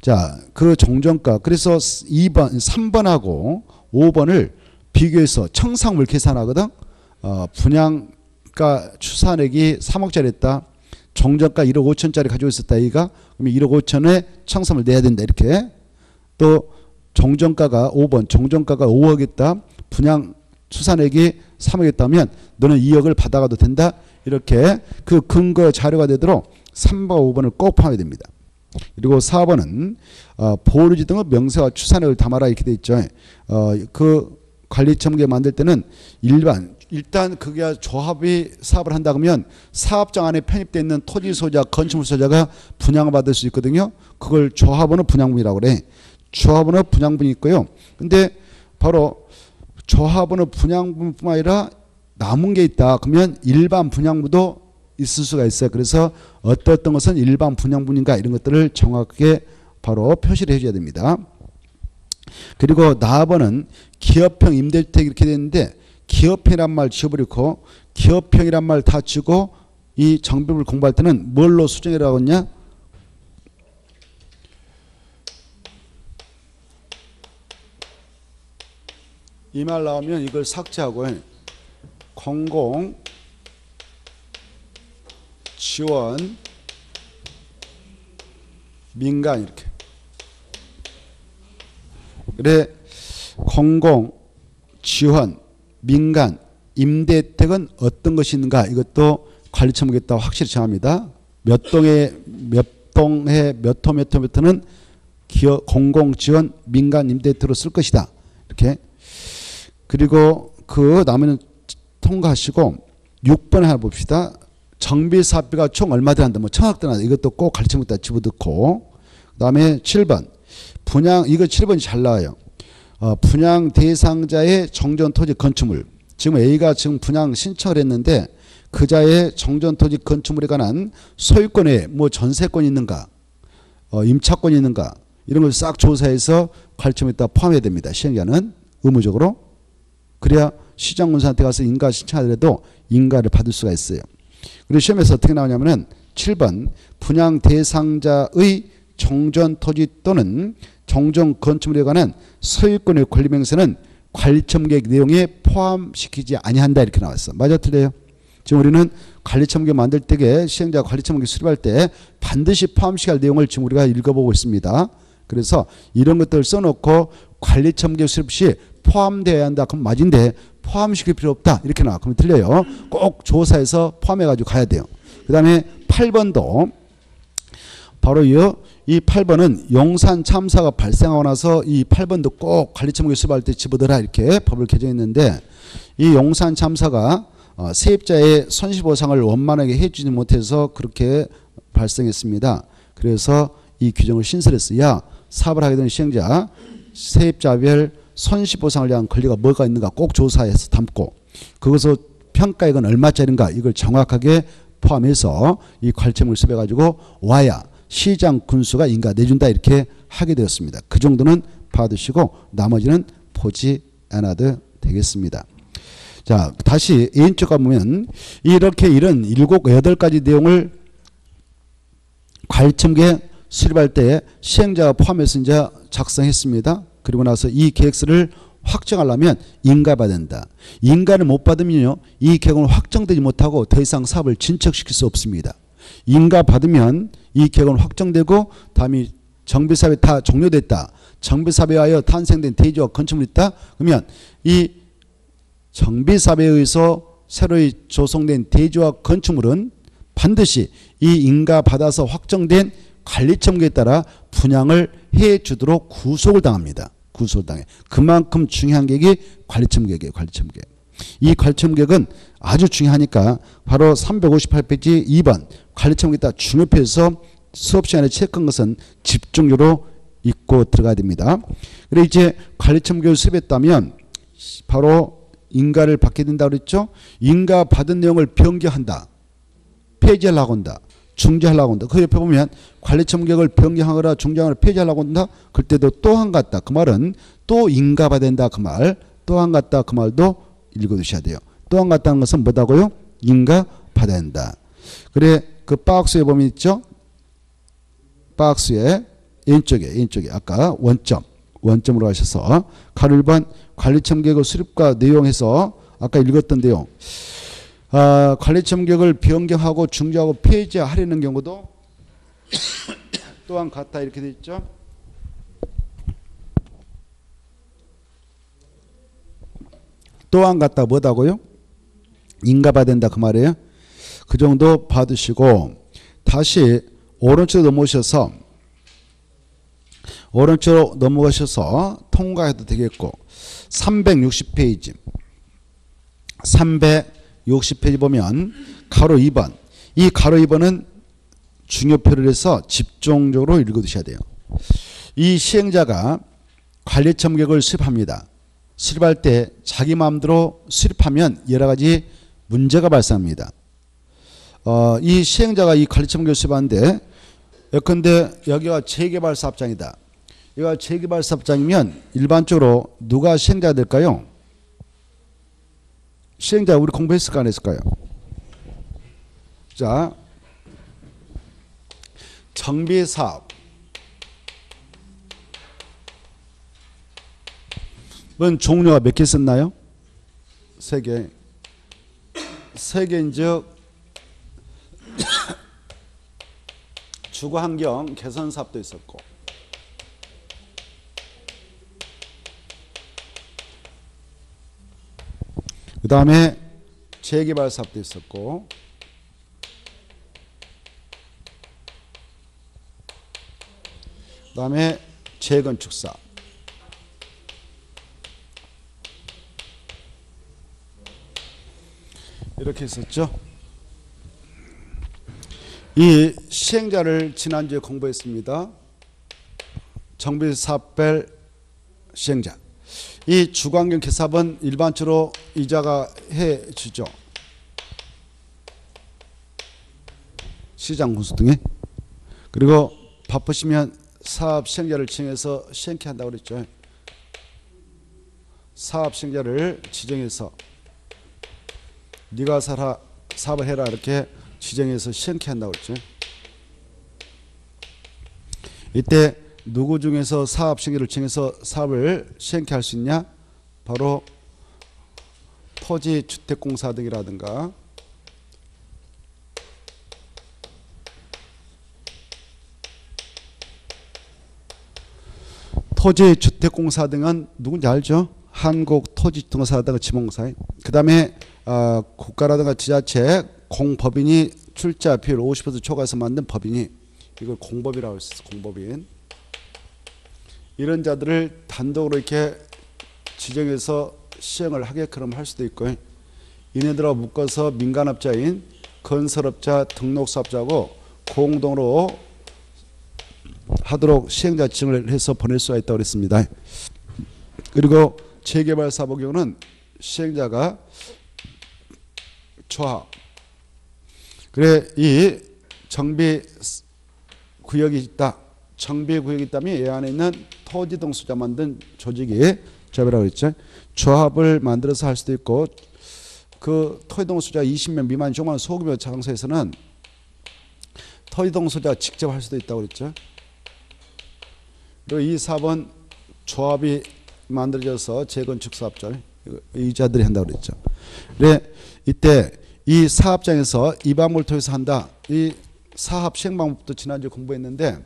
자, 그 종전가. 그래서 3번하고 5번을 비교해서 청산물 계산하거든. 분양가 추산액이 3억짜리 했다. 종전가 1억 5천짜리 가지고 있었다. A가. 그러면 1억 5천에 청산을 내야 된다. 이렇게. 또 종전가가 5번. 종전가가 5억 했다. 분양 추산액이 3억 했다면 너는 2억을 받아가도 된다. 이렇게 그 근거 자료가 되도록 3번, 5번을 꼭 포함해야 됩니다. 그리고 4번은 보류지 등의 명세와 추산액을 담아라 이렇게 돼 있죠. 그 관리청계 만들 때는 일단 그게 조합이 사업을 한다 그러면 사업장 안에 편입되어 있는 토지 소유자, 건축물 소유자가 분양을 받을 수 있거든요. 그걸 조합원의 분양분이라고 그래. 조합원의 분양분이 있고요. 근데 바로 조합원의 분양분뿐만 아니라 남은 게 있다. 그러면 일반 분양분도 있을 수가 있어요. 그래서 어떤 것은 일반 분양분인가 이런 것들을 정확하게 바로 표시를 해줘야 됩니다. 그리고 4번은 기업형 임대주택 이렇게 되는데 기업형이란 말 지워버리고 기업형이란 말 다 지우고 이 정비법을 공부할 때는 뭘로 수정이라고 했냐? 이 말 나오면 이걸 삭제하고 공공 지원 민간 이렇게. 그래 공공 지원 민간 임대택은 어떤 것이 있는가 이것도 관리처분에다 확실히 정합니다. 몇 동에 몇 동해 몇 호 몇 호 몇 호는 기업 공공지원 민간 임대토로 쓸 것이다. 이렇게. 그리고 그 다음에는 통과하시고 6번 하나 봅시다. 정비사비가 총 얼마 들어간다. 뭐 천억 들어간다. 이것도 꼭 가르치면다 집어넣고. 그 다음에 7번 분양, 이거 7번이 잘 나와요. 분양 대상자의 정전토지 건축물. 지금 A가 지금 분양 신청을 했는데 그자의 정전토지 건축물에 관한 소유권에 뭐 전세권이 있는가, 임차권이 있는가 이런 걸 싹 조사해서 가르침에다 포함해야 됩니다. 시행자는 의무적으로. 그래야 시장군사한테 가서 인가 신청하더라도 인가를 받을 수가 있어요. 그리고 시험에서 어떻게 나오냐면은 7번 분양 대상자의 정전토지 또는 정전 건축물에 관한 소유권의 권리 명세는 관리청계 내용에 포함시키지 아니한다 이렇게 나왔어. 맞아 틀려요? 지금 우리는 관리청계 만들 때에 시행자가 관리청계 수립할 때 반드시 포함시켜야 할 내용을 지금 우리가 읽어보고 있습니다. 그래서 이런 것들을 써놓고 관리청계 수립 시 포함되어야 한다. 그럼 맞은데 포함시킬 필요 없다. 이렇게 나와. 그러면 틀려요. 꼭 조사해서 포함해가지고 가야 돼요. 그 다음에 8번도 바로 이 8번은 용산 참사가 발생하고 나서 이 8번도 꼭 관리청계 수립할 때 집어넣어라 이렇게 법을 개정했는데 이 용산 참사가 세입자의 손실보상을 원만하게 해주지 못해서 그렇게 발생했습니다. 그래서 이 규정을 신설했어야 사업을 하게 되는 시행자 세입자별 손실보상을 위한 권리가 뭐가 있는가 꼭 조사해서 담고 그것을 평가액은 얼마짜리인가 이걸 정확하게 포함해서 이 관리청을 수립해가지고 와야 시장 군수가 인가 내준다 이렇게 하게 되었습니다. 그 정도는 봐두시고 나머지는 보지 않아도 되겠습니다. 자, 다시 A인쪽 가보면 이렇게 이런 7, 8가지 내용을 관리청계 수립할 때 시행자가 포함해서 이제 작성했습니다. 그리고 나서 이 계획서를 확정하려면 인가받아야 된다. 인가를 못 받으면요, 이 계획은 확정되지 못하고 더 이상 사업을 진척시킬 수 없습니다. 인가 받으면 이 계획은 확정되고 다음이 정비사업이 다 종료됐다. 정비사업에 하여 탄생된 대지와 건축물이 있다. 그러면 이 정비사업에 의해서 새로이 조성된 대지와 건축물은 반드시 이 인가 받아서 확정된 관리청계에 따라 분양을 해주도록 구속을 당합니다. 구속을 당해. 그만큼 중요한 계획이 관리청계획이에요. 관리청계획. 이 관리청계획은 아주 중요하니까 바로 358페이지 2번 관리청계획에다 중요표에서 수업 시간에 체크한 것은 집중적으로 읽고 들어가야 됩니다. 그리고 이제 관리청계획을 수립했다면 바로 인가를 받게 된다고 그랬죠. 인가 받은 내용을 변경한다. 폐지하려고 한다. 중지하려고 한다. 그 옆에 보면 관리청계획을 변경하거나 중지하거나 폐지하려고 한다. 그때도 또한 같다. 그 말은 또 인가받아야 된다. 그 말. 또한 같다. 그 말도 읽어두셔야 돼요. 또한 같다는 것은 뭐다고요? 인가받아야 된다. 그래 그 박스에 보면 있죠. 박스에 왼쪽에 아까 원점으로 하셔서 가로 1번 관리청계획 수립과 내용에서 아까 읽었던 내용 관리청계획을 변경하고 중지하고 폐지하려는 경우도 또한 같다 이렇게 되어 있죠. 또한 같다 뭐다고요? 인가받아야 된다 그 말이에요. 그 정도 받으시고 다시 오른쪽으로 넘어가셔서 통과해도 되겠고 360페이지 보면 가로 2번 이 가로 2번은 중요표를 해서 집중적으로 읽어두셔야 돼요. 이 시행자가 관리청계획을 수립합니다. 수립할 때 자기 마음대로 수립하면 여러 가지 문제가 발생합니다. 이 시행자가 이 관리청계획을 수립하는데 예컨대 여기가 재개발 사업장이다. 여기가 재개발 사업장이면 일반적으로 누가 시행자가 될까요? 시행자 우리 공부했을까 안 했을까요? 자, 정비사업 은 종류가 몇 개 썼나요? 3개. 3개인즉 주거환경 개선사업도 있었고 그 다음에 재개발 사업도 있었고 그다음에 재건축사. 이렇게 있었죠. 이 시행자를 지난주에 공부했습니다. 정비사업별 시행자. 이 주관경 개사업은 일반적으로 이자가 해주죠. 시장 군수 등에. 그리고 바쁘시면 사업 시행자를 지정해서 시행케 한다고 그랬죠. 사업 시행자를 지정해서 네가 사업을 해라 이렇게 지정해서 시행케 한다고 그랬죠. 이때 누구 중에서 사업 시행자를 지정해서 사업을 시행케 할 수 있냐? 바로 토지주택공사 등이라든가 토지주택공사 등은 누군지 알죠? 한국토지주택공사라든가 지방공사. 그 다음에 국가라든가 지자체 공법인이 출자 비율 50% 초과해서 만든 법인이 이걸 공법이라고 했어요. 공법인. 이런 자들을 단독으로 이렇게 지정해서 시행을 하게끔 할 수도 있고, 이네들하고 묶어서 민간업자인 건설업자, 등록사업자하고 공동으로 하도록 시행자 지정을 해서 보낼 수가 있다고 그랬습니다. 그리고 재개발사업의 경우는 시행자가 조합. 그래, 이 정비구역이 있다. 정비구역이 있다면 이 안에 있는 토지 등 수자 만든 조직이 조합이라고 했죠. 조합을 만들어서 할 수도 있고, 그 토지 등 수자 20명 미만 조그만 소규모 장소에서는 토지 등 수자 직접 할 수도 있다고 그랬죠. 그리고 이 사업은 조합이 만들어져서 재건축 사업자 이자들이 한다고 그랬죠. 그래, 이때 이 사업장에서 이 방법을 통해서 한다. 이 사업 시행 방법도 지난주에 공부했는데,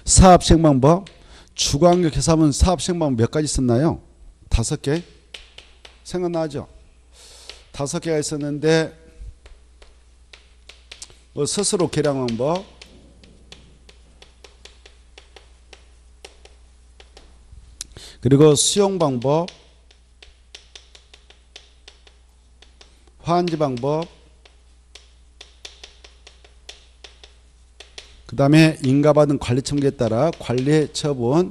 사업 시행 방법, 주관경 개사업은 사업 시행 방법 몇 가지 있었나요? 5개? 생각나죠? 5개가 있었는데, 스스로 계량 방법, 그리고 수용 방법, 환지 방법, 그 다음에 인가받은 관리 첨기에 따라 관리 처분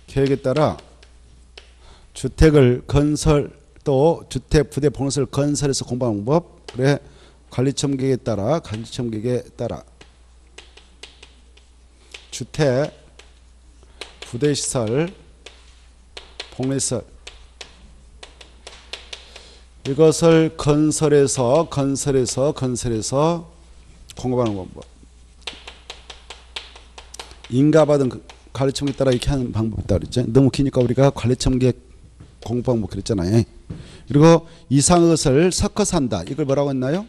계획에 따라 주택을 건설, 또 주택 부대 본원을 건설해서 공부하는 방법, 그래 관리 첨기에 따라 주택 부대 시설 복리시설 이것을 건설해서 공급하는 방법. 인가받은 관리 첨기에 따라 이렇게 하는 방법이 있다 그랬죠. 너무 기니까 우리가 관리 첨기 공급 방법 그랬잖아요. 그리고 이상한 것을 섞어서 한다. 이걸 뭐라고 했나요?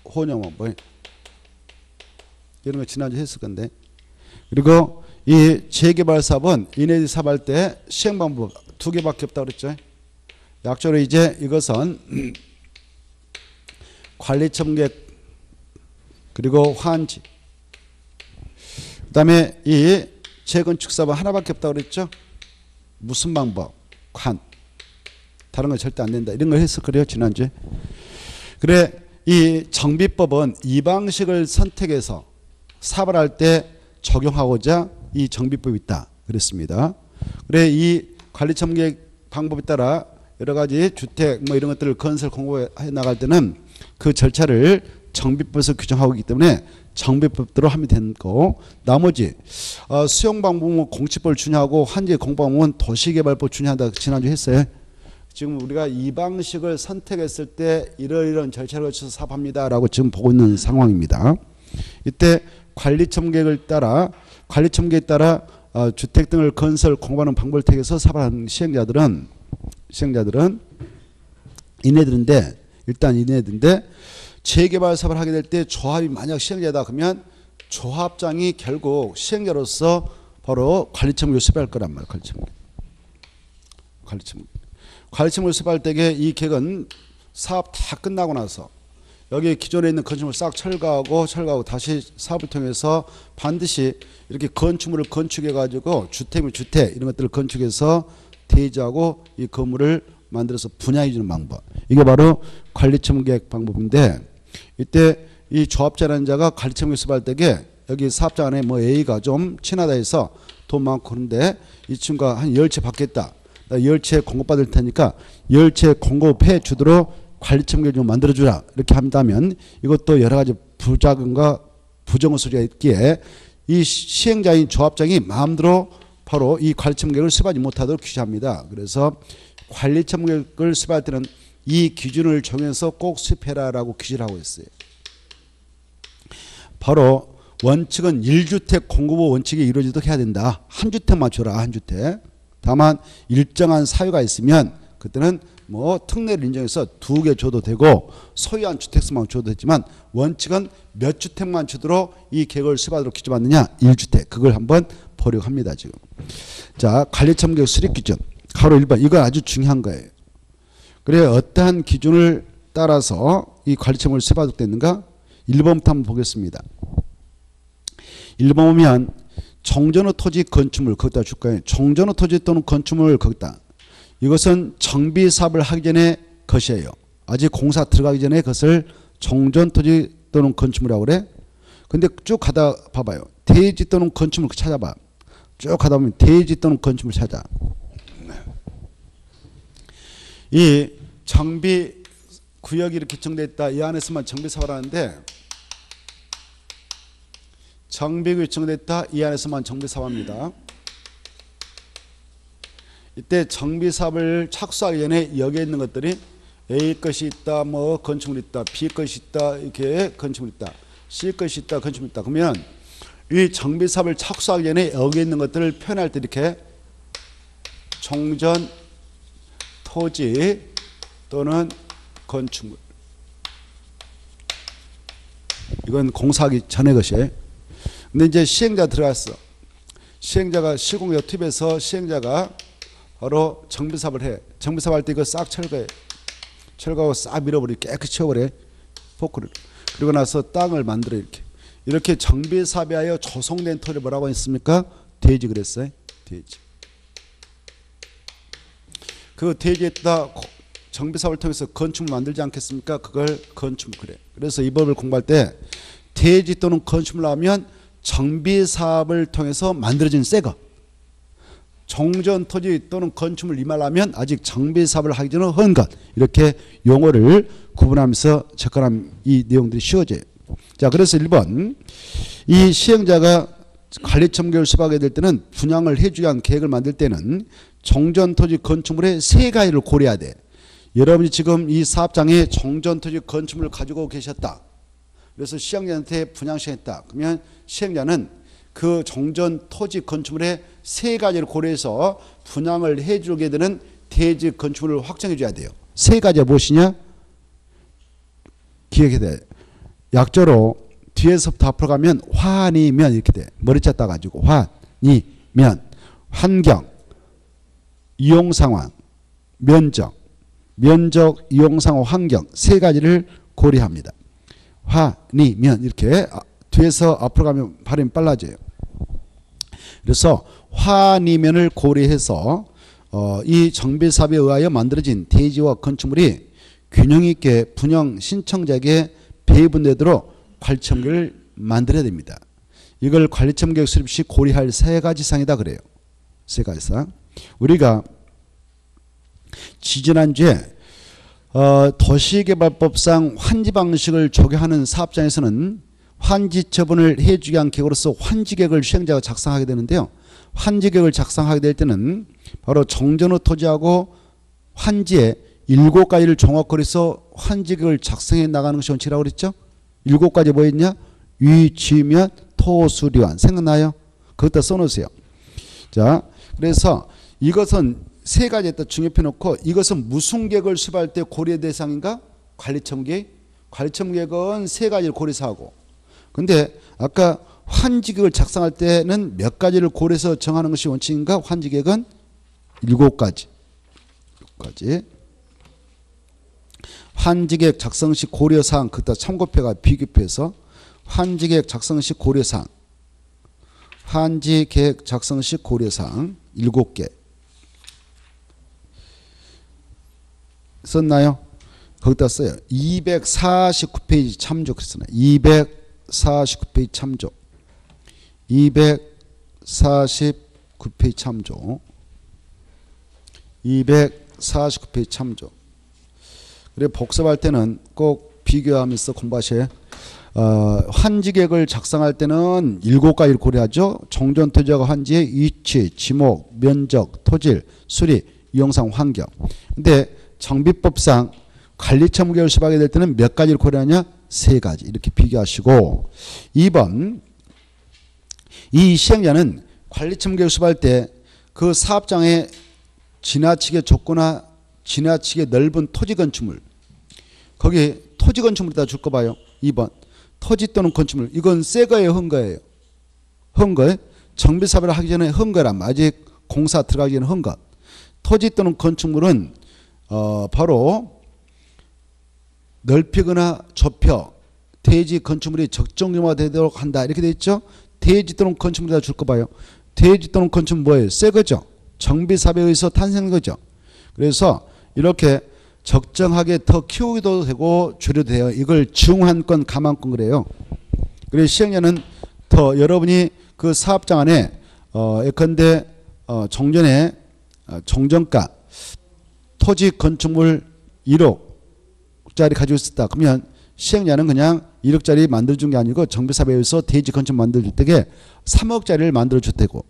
혼용 방법. 이런 거 지난주 했을 건데. 그리고 이 재개발 사업은 이네들이 사업할 때 시행 방법 2개밖에 없다고 그랬죠. 약적으로 이제 이것은 관리 첨객 그리고 환지, 그 다음에 이 재건축 사업은 하나밖에 없다고 그랬죠. 무슨 방법? 관. 다른 건 절대 안 된다. 이런 걸 했을 거예요 지난주에. 그래, 이 정비법은 이 방식을 선택해서 사업을 할 때 적용하고자 이 정비법이 있다 그랬습니다. 그래, 이 관리 첨객 방법에 따라 여러 가지 주택 뭐 이런 것들을 건설 공급해 나갈 때는 그 절차를 정비법에서 규정하고 있기 때문에 정비법대로 하면 되는 거. 나머지 수용 방법은 공치법을 준용하고 환지 공급 방법은 도시개발법 준용한다 지난주 했어요. 지금 우리가 이 방식을 선택했을 때 이러이러한 절차를 거쳐서 사업합니다라고 지금 보고 있는 상황입니다. 이때 관리 첨객에 따라 주택 등을 건설 공급하는 방법을 택해서 사업하는 시행자들은 이네들인데, 일단 이네들인데 재개발 사업을 하게 될 때 조합이 만약 시행자다 그러면 조합장이 결국 시행자로서 바로 관리 첨객을 수배할 거란 말이에요. 관리 첨객. 관리청구를 수립할 때에 이 계획은 사업 다 끝나고 나서 여기 기존에 있는 건축물을 싹 철거하고 다시 사업을 통해서 반드시 이렇게 건축물을 건축해 가지고 주택이면 주택 이런 것들을 건축해서 대지하고 이 건물을 만들어서 분양해 주는 방법. 이게 바로 관리청구 계획 방법인데, 이때 이 조합자라는 자가 관리청구 수립할 때에 여기 사업자 안에 뭐 A가 좀 친하다 해서 돈 많고 그런데 이 친구가 한 10채 받겠다. 나 10채 공급받을 테니까 10채 공급해 주도록 관리청구를 좀 만들어주라. 이렇게 한다면 이것도 여러 가지 부작용과 부정의 소리가 있기에 이 시행자인 조합장이 마음대로 바로 이 관리청구를 수립하지 못하도록 규제합니다. 그래서 관리청구를 수립할 때는 이 기준을 정해서 꼭 수립해라라고 규제를 하고 있어요. 바로 원칙은 1주택 공급 원칙이 이루어지도록 해야 된다. 한 주택만 줘라. 한 주택. 다만 일정한 사유가 있으면 그때는 뭐 특례를 인정해서 2개 줘도 되고 소유한 주택수만 줘도 되지만 원칙은 몇 주택만 주도록 이 계획을 수립하도록 규정받느냐 1주택. 그걸 한번 보려고 합니다. 지금. 자, 관리청구 수립 기준. 가로 1번. 이거 아주 중요한 거예요. 그래 어떠한 기준을 따라서 이 관리청구를 수립하도록 됐는가? 1번부터 한번 보겠습니다. 1번 보면 정전후 토지 건축물 거기다 줄 거예요. 정전후 토지 또는 건축물 거기다. 이것은 정비 사업을 하기 전에 것이에요. 아직 공사 들어가기 전에 그것을 정전 토지 또는 건축물이라고 그래. 근데 쭉 가다 봐봐요. 대지 또는 건축물 찾아봐. 쭉 가다 보면 대지 또는 건축물 찾아. 이 정비 구역이 이렇게 정되어 있다. 이 안에서만 정비 사업을 하는데 정비구역이 정되어 있다. 이 안에서만 정비 사업합니다. 이때 정비 사업을 착수하기 전에 여기에 있는 것들이 A 것이 있다, 뭐 건축물이 있다, B 것이 있다, 이렇게 건축물이 있다, C 것이 있다, 건축물이 있다. 그러면 이 정비 사업을 착수하기 전에 여기에 있는 것들을 표현할 때 이렇게 종전 토지 또는 건축물. 이건 공사하기 전의 것이에요. 근데 이제 시행자 들어갔어. 시행자가 시공역 투입해서 시행자가 바로 정비사업을 해. 정비사업 할 때 이거 싹 철거해. 철거하고 싹 밀어버리고 깨끗이 치워버려. 포크를. 그리고 나서 땅을 만들어 이렇게. 이렇게 정비사업에 하여 조성된 토지를 뭐라고 했습니까? 대지 그랬어요. 대지. 그 대지에다 정비사업을 통해서 건축물 만들지 않겠습니까? 그걸 건축물 그래. 그래서 이 법을 공부할 때 대지 또는 건축물 하면 정비사업을 통해서 만들어진 새거. 정전 토지 또는 건축물 이 말 하면 아직 정비사업을 하기 전에 헌 것. 이렇게 용어를 구분하면서 접근하면 이 내용들이 쉬워져요. 자, 그래서 1번 이 시행자가 관리청구를 수립하게 될 때는 분양을 해주기 위한 계획을 만들 때는 정전 토지 건축물의 세 가지를 고려해야 돼. 여러분이 지금 이 사업장에 정전 토지 건축물을 가지고 계셨다. 그래서 시행자한테 분양 시행했다. 그러면 시행자는 그 정전 토지 건축물의 세 가지를 고려해서 분양을 해주게 되는 대지 건축물을 확정해 줘야 돼요. 세 가지가 무엇이냐? 기억해야 돼. 약조로 뒤에서부터 앞으로 가면 환이면 이렇게 돼. 머리자 따가지고 환이면 환경, 이용 상황, 면적, 이용 상황, 환경 세 가지를 고려합니다. 환이면 이렇게 뒤에서 앞으로 가면 발음이 빨라져요. 그래서 환이면을 고려해서 이 정비사업에 의하여 만들어진 대지와 건축물이 균형 있게 분양 신청자에게 배분되도록 관리청구를 만들어야 됩니다. 이걸 관리청구 수립 시 고려할 세 가지 사항이다 그래요. 세 가지 사항. 우리가 지지난주에 도시개발법상 환지 방식을 적용하는 사업장에서는 환지 처분을 해주기 위한 계획으로서 환지계획을 시행자가 작성하게 되는데요. 환지계획을 작성하게 될 때는 바로 정전후 토지하고 환지의 7가지를 종합거려서 환지계획을 작성해 나가는 것이 원칙이라고 그랬죠. 7가지 뭐였냐? 위지면 토수리환. 생각나요? 그것다 써놓으세요. 자, 그래서 이것은 세 가지에다 중요해 놓고 이것은 무슨 계획을 수립할 때 고려 대상인가? 관리청구계획. 관리청구계획은 세 가지를 고려해서 하고, 근데 아까 환지계획을 작성할 때는 몇 가지를 고려해서 정하는 것이 원칙인가? 환지계획은 7가지. 여기까지. 환지계획 작성 시 고려사항 그다 참고표가 비교표에서 환지계획 작성 시 고려사항 환지계획 작성 시 고려사항 7개 썼나요? 거기다 써요. 249페이지 참조 그랬잖아요. 249페이지 참조 249페이지 참조 249페이지 참조. 그래 복습할 때는 꼭 비교하면서 공부하셔야 환지계획을 작성할 때는 7가지를 고려하죠. 정전토지하고 환지의 위치, 지목, 면적, 토질, 수리, 이용상, 환경. 근데 정비법상 관리처분계획을 수립하게 될 때는 몇 가지를 고려하냐? 3가지. 이렇게 비교하시고 2번 이 시행자는 관리처분계획을 수립할 때 그 사업장에 지나치게 좁거나 지나치게 넓은 토지 건축물 거기 토지 건축물에다 줄 거 봐요. 2번 토지 또는 건축물 이건 새 거예요? 헌 거예요? 헌 거예요? 정비사업을 하기 전에 헌 거란 아직 공사 들어가기 전에 헌 것. 토지 또는 건축물은 바로 넓히거나 좁혀 대지 건축물이 적정 규모가 되도록 한다 이렇게 돼 있죠. 대지 또는 건축물에다 줄 거 봐요. 대지 또는 건축물 뭐예요? 새 거죠. 정비사업에 의해서 탄생한 거죠. 그래서 이렇게 적정하게 더 키우기도 되고 줄여도 돼요. 이걸 중환권 감환권 그래요. 그래서 시행자는 더 여러분이 그 사업장 안에 예컨대 종전에 종전가 토지 건축물 1억짜리 가지고 있었다. 그러면 시행자는 그냥 1억짜리 만들어준 게 아니고 정비사업에 의해서 대지 건축 만들어줄 때에 3억짜리를 만들어줄 테고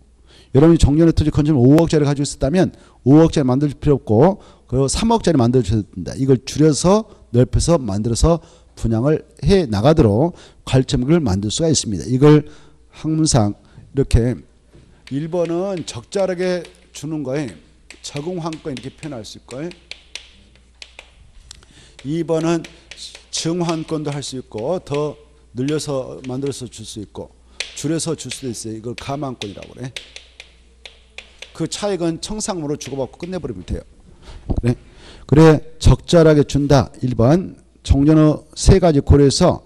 여러분이 종전의 토지 건축물 5억짜리 가지고 있었다면 5억짜리 만들 필요 없고 그 3억짜리 만들어줘야 된다. 이걸 줄여서 넓혀서 만들어서 분양을 해 나가도록 관리처분을 만들 수가 있습니다. 이걸 학문상 이렇게 1번은 적절하게 주는 거에 적응환권 이렇게 표현할 수 있고 2번은 증환권도 할 수 있고 더 늘려서 만들어서 줄 수 있고 줄여서 줄 수도 있어요. 이걸 감환권이라고 그래. 그 차익은 청산금으로 주고받고 끝내버리면 돼요. 그래 적절하게 준다. 1번 종전의 3가지 고려해서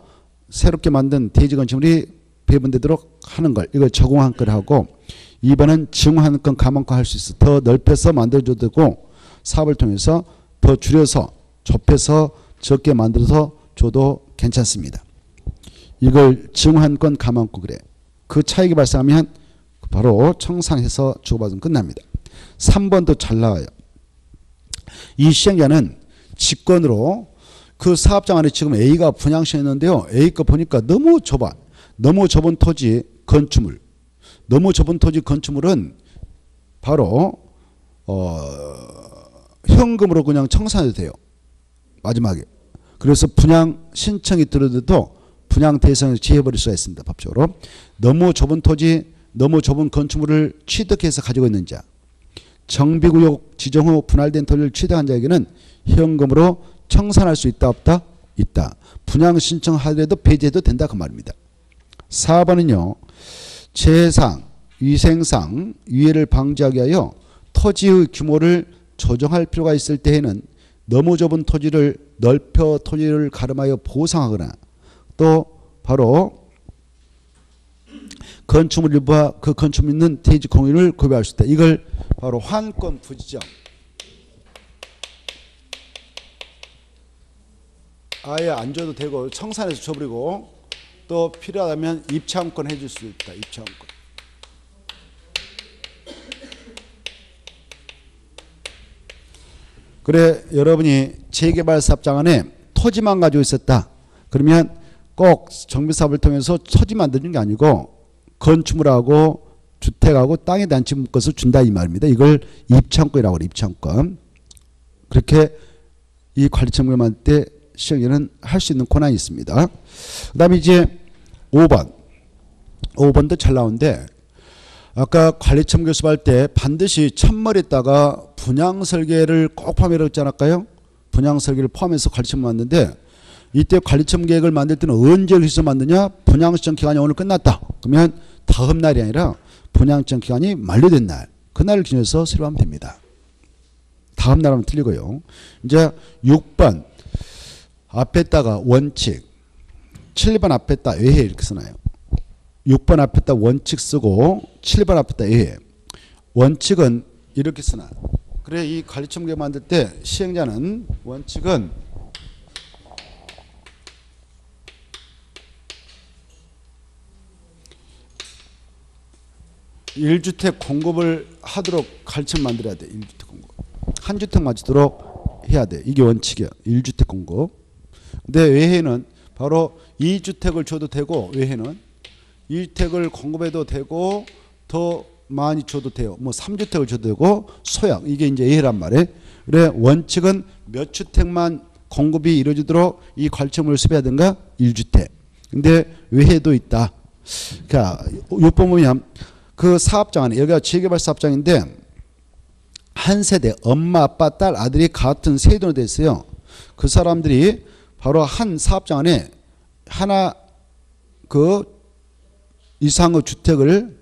새롭게 만든 대지 건축물이 배분되도록 하는 걸 이걸 적응환권 하고 2번은 증환권 감환권 할 수 있어. 더 넓혀서 만들어줘도 되고 사업을 통해서 더 줄여서 좁혀서 적게 만들어서 줘도 괜찮습니다. 이걸 증환권 감환권 그래. 그 차익이 발생하면 바로 청산해서 주고받으면 끝납니다. 3번도 잘 나와요. 이 시행자는 직권으로 그 사업장 안에 지금 A가 분양시했는데요. A 거 보니까 너무 좁아. 너무 좁은 토지 건축물. 너무 좁은 토지 건축물은 바로 현금으로 그냥 청산해도 돼요. 마지막에. 그래서 분양 신청이 들어도 분양 대상에서 제해버릴 수가 있습니다. 법적으로. 너무 좁은 토지 너무 좁은 건축물을 취득해서 가지고 있는 자 정비구역 지정 후 분할된 토지를 취득한 자에게는 현금으로 청산할 수 있다 없다? 있다. 분양 신청하더라도 배제해도 된다 그 말입니다. 4번은요. 재해상, 위생상 위해를 방지하기 위하여 토지의 규모를 조정할 필요가 있을 때에는 너무 좁은 토지를 넓혀 토지를 가름하여 보상하거나 또 바로 건축물 일부와 그 건축물 있는 대지 공유를 구별할 수 있다. 이걸 바로 환권 부지점. 아예 안 줘도 되고 청산해서 줘버리고 또 필요하다면 입차원권 해줄 수 있다. 입차원권. 그래 여러분이 재개발 사업장 안에 토지만 가지고 있었다. 그러면 꼭 정비사업을 통해서 토지 만드는 게 아니고 건축물하고 주택하고 땅에 대한 것을 준다 이 말입니다. 이걸 입차원권이라고 그래. 입차원권. 그렇게 이 관리처분을 만들 때 시행자는 할 수 있는 권한이 있습니다. 그 다음에 이제 5번. 5번도 잘 나오는데 아까 관리처분 교습할 때 반드시 첫머리에다가 분양설계를 꼭 포함해라고 했지 않을까요? 분양설계를 포함해서 관리처분 만드는데 이때 관리처분 계획을 만들 때는 언제 해서 만드냐? 분양시청 기간이 오늘 끝났다. 그러면 다음 날이 아니라 분양시청 기간이 만료된 날. 그날을 기준해서 수립하면 됩니다. 다음 나라면 틀리고요. 이제 6번 앞에다가 원칙, 7번 앞에다 외해 이렇게 쓰나요. 6번 앞에다 원칙 쓰고 7번 앞에다 외해. 원칙은 이렇게 쓰나. 그래 이 가르침계 만들 때 시행자는 원칙은 일주택 공급을 하도록 가르침 만들어야 돼. 1주택 공급. 한 주택 맞추도록 해야 돼. 이게 원칙이야. 1주택 공급. 근데 외해는 바로 2주택을 줘도 되고 외해는 2주택을 공급해도 되고 더 많이 줘도 돼요. 뭐 3주택을 줘도 되고 소양. 이게 이제 외해란 말이에요. 그래 원칙은 몇 주택만 공급이 이루어지도록 이 가르침을 습해야 된가? 1주택. 근데 외해도 있다. 그러니까 6번 보면 그 사업장 안에 여기가 재개발 사업장인데 한 세대 엄마 아빠 딸 아들이 같은 세대로 돼 있어요. 그 사람들이 바로 한 사업장 안에 하나 그 이상의 주택을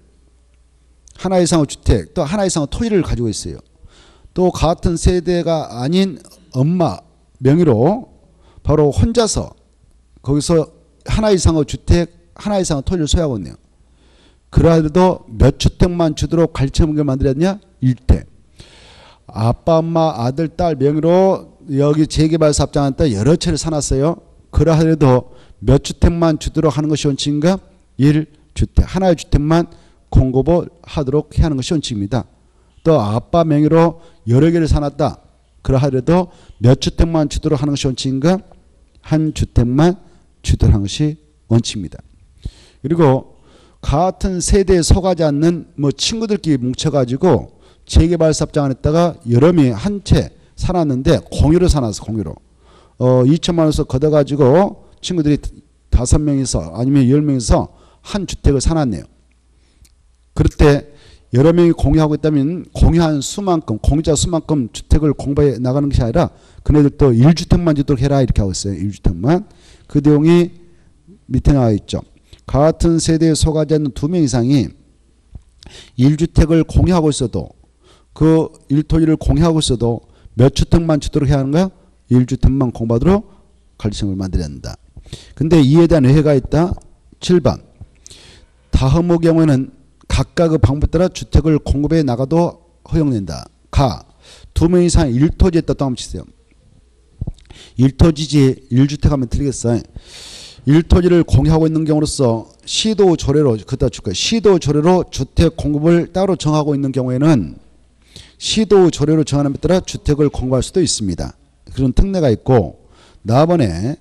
하나 이상의 주택 또 하나 이상의 토지를 가지고 있어요. 또 같은 세대가 아닌 엄마 명의로 바로 혼자서 거기서 하나 이상의 주택 하나 이상의 토지를 소유하고 있네요. 그래도 몇 주택만 주도록 가르침을 만들었냐? 1대. 아빠, 엄마, 아들, 딸 명의로 여기 재개발 사업장한테 여러 채를 사놨어요. 그래도 몇 주택만 주도록 하는 것이 원칙인가? 1주택. 하나의 주택만 공급을 하도록 해야 하는 것이 원칙입니다. 또 아빠 명의로 여러 개를 사놨다. 그러하더라도 몇 주택만 주도록 하는 것이 원칙인가? 한 주택만 주도록 하는 것이 원칙입니다. 그리고 같은 세대에 속하지 않는 뭐 친구들끼리 뭉쳐가지고 재개발 사업장 안에다가 여러 명이 한 채 사놨는데 공유로 사놨어. 공유로 2천만 원에서 걷어가지고 친구들이 5명이서 아니면 10명이서 한 주택을 사놨네요. 그럴 때 여러 명이 공유하고 있다면 공유한 수만큼 공유자 수만큼 주택을 공부해 나가는 것이 아니라 그네들도 1주택만 주도록 해라 이렇게 하고 있어요. 1주택만. 그 내용이 밑에 나와 있죠. 같은 세대에 속하지 않는 2명 이상이 1주택을 공유하고 있어도 그 1토지를 공유하고 있어도 몇 주택만 주도록 해야 하는 거야? 1주택만 공부하도록 가르침을 만들어야 한다. 근데 이에 대한 외해가 있다. 7번. 다음의 경우에는 각각의 방법에 따라 주택을 공급해 나가도 허용된다. 가. 2명 이상 1토지에 있다 또 한번 치세요. 1토지지 1주택 하면 틀리겠어요. 1토지를 공유하고 있는 경우로서 시도 조례로 그다 줄 거예요. 시도 조례로 주택 공급을 따로 정하고 있는 경우에는 시도 조례로 정하는 데 따라 주택을 공급할 수도 있습니다. 그런 특례가 있고 나번에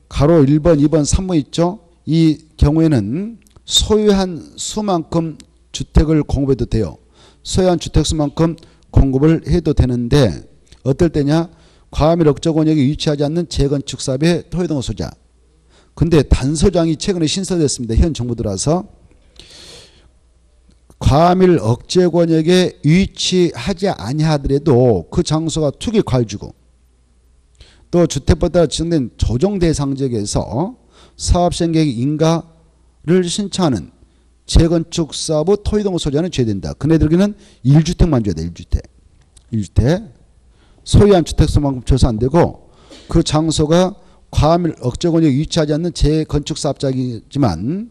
가로 1번, 2번, 3번 있죠. 이 경우에는 소유한 수만큼 주택을 공급해도 돼요. 소유한 주택 수만큼 공급을 해도 되는데 어떨 때냐? 과밀 억제 권역이 위치하지 않는 재건축 사업의 토지등록 소자. 근데 단소장이 최근에 신설됐습니다. 현 정부 들어서 과밀 억제 권역에 위치하지 아니하더라도 그 장소가 투기 과유지고 또 주택법에 따라 지정된 조정 대상 지역에서 사업 시행 계획 인가를 신청하는 재건축 사업의 토지등록 소지자는 제외된다. 그네들에게는 1주택만 줘야 돼. 1주택. 1주택. 소유한 주택수만큼 줘서 안 되고 그 장소가 과밀 억제 권역에 위치하지 않는 재건축 사업장이지만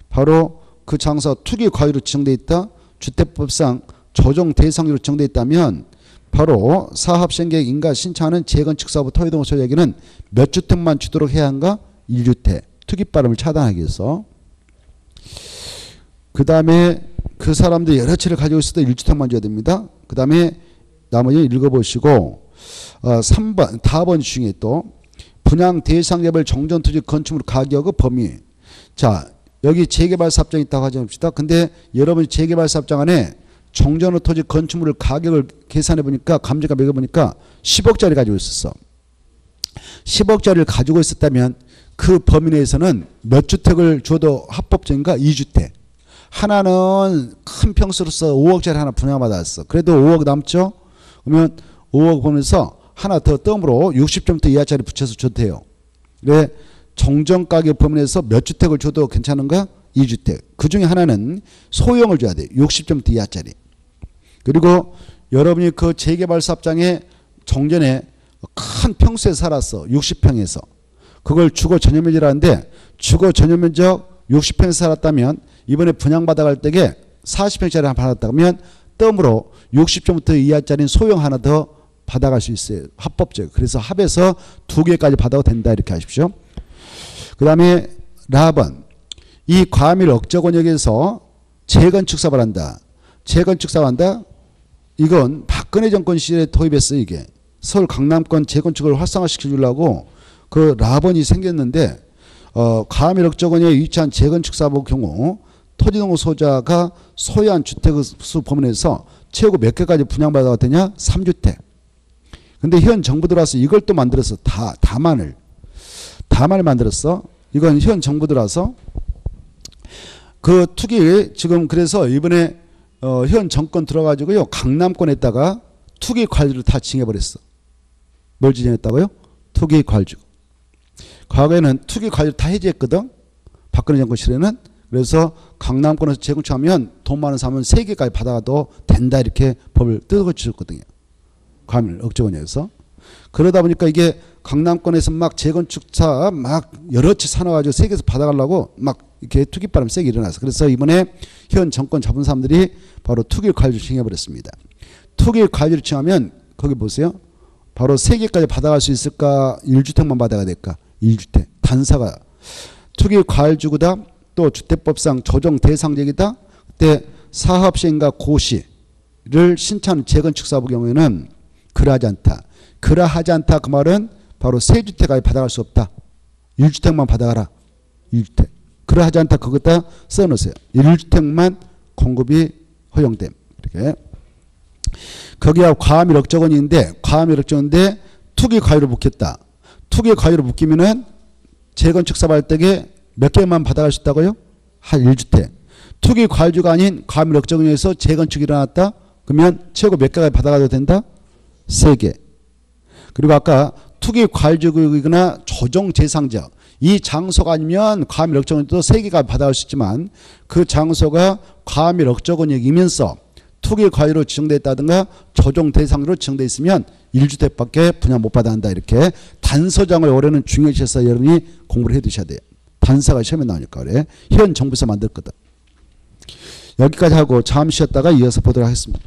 바로 그 장소가 투기 과유로 지정되어 있다. 주택법상 조정 대상으로 지정되어 있다면 바로 사업 시행 계획 인가 신청하는 재건축 사업 토지등록 소유자에게는 몇 주택만 주도록 해야 한가? 1주택. 투기 발음을 차단하기 위해서. 그 다음에 그 사람들이 여러 채를 가지고 있어도 1주택만 줘야 됩니다. 그 다음에 나머지 읽어보시고 3번 다번 중에 또 분양 대상개발 정전토지 건축물 가격의 범위. 자 여기 재개발 사업장이 있다고 하지 맙시다. 근데 여러분이 재개발 사업장 안에 정전의 토지 건축물 가격을 계산해 보니까 감정가 매겨보니까 10억짜리 가지고 있었어. 10억짜리를 가지고 있었다면 그 범위 내에서는 몇 주택을 줘도 합법적인가? 2주택. 하나는 큰 평수로서 5억짜리 하나 분양받았어. 그래도 5억 남죠? 그러면 5억 보면서 하나 더 덤으로 60점대 이하짜리 붙여서 줘도 돼요. 왜? 정정가격 범위 내에서 몇 주택을 줘도 괜찮은가? 2주택. 그 중에 하나는 소형을 줘야 돼. 60점대 이하짜리. 그리고 여러분이 그 재개발 사업장에 종전에 큰 평수에 살았어. 60평에서. 그걸 주거 전용면적이라는데 주거 전용면적 60평에서 살았다면 이번에 분양받아갈 때에 40평짜리 하나 받았다면 덤으로 60평부터 이하짜리 소형 하나 더 받아갈 수 있어요. 합법적. 그래서 합해서 2개까지 받아도 된다 이렇게 하십시오. 그 다음에 라번. 이 과밀 억저권역에서 재건축 사업을 한다. 재건축 사업을 한다. 이건 박근혜 정권 시절에 도입했어요. 이게. 서울 강남권 재건축을 활성화시켜주려고 그 라번이 생겼는데 과밀 억저권역에 위치한 재건축 사업의 경우 토지동호 소유자가 소유한 주택수 범위에서 최고 몇 개까지 분양받아도 되냐? 3주택. 근데 현 정부 들어와서 이걸 또 만들었어. 다만을 만들었어. 이건 현 정부 들어와서 그 투기 지금 그래서 이번에 현 정권 들어가지고요. 강남권에다가 투기 관리를 다 징해버렸어. 뭘 징했다고요? 투기 관리. 과거에는 투기 관리를 다 해제했거든. 박근혜 정권 시절에는. 그래서 강남권에서 재건축하면 돈 많은 사람은 3개까지 받아도 된다 이렇게 법을 뜯어주셨거든요. 과밀 억저권역에서. 그러다 보니까 이게 강남권에서 막 재건축사 막 여러 채 사놔가지고 세계에서 받아가려고 막 이렇게 투기바람 세게 일어나서 그래서 이번에 현 정권 잡은 사람들이 바로 투기 관리를 징해버렸습니다. 투기 관리를 징하면 거기 보세요. 바로 3개까지 받아갈 수 있을까? 1주택만 받아가야 될까? 1주택. 단사가 투기 관리주구다. 또 주택법상 조정 대상적이다. 그때 사업시행과 고시를 신청하는 재건축 사업의 경우에는 그러하지 않다. 그러하지 않다 그 말은 바로 3주택까지 받아갈 수 없다. 1주택만 받아가라. 1주택. 그러하지 않다 그것다 써놓으세요. 1주택만 공급이 허용됨. 이렇게. 거기가 과밀 억저권인데 과밀 억저권인데 투기 과유로 묶였다. 투기 과유로 묶이면은 재건축 사업 할 때에 몇 개만 받아갈 수 있다고요? 한 1주택. 투기 과유주가 아닌 과밀 억저권에서 재건축이 일어났다. 그러면 최고 몇 개까지 받아가도 된다? 3개. 그리고 아까 투기 과유주거나 조정 대상자 이 장소가 아니면 과밀 억저권도 3개가 받아갈 수 있지만 그 장소가 과밀 억저권이면서 투기 과유로 지정되어 있다든가 조정 대상으로 지정되어 있으면 1주택밖에 분양 못 받아 한다. 이렇게 단서장을 올해는 중요시해서 여러분이 공부를 해 두셔야 돼요. 단서가 시험에 나오니까 그래. 현 정부에서 만들 거다. 여기까지 하고 잠시 쉬었다가 이어서 보도록 하겠습니다.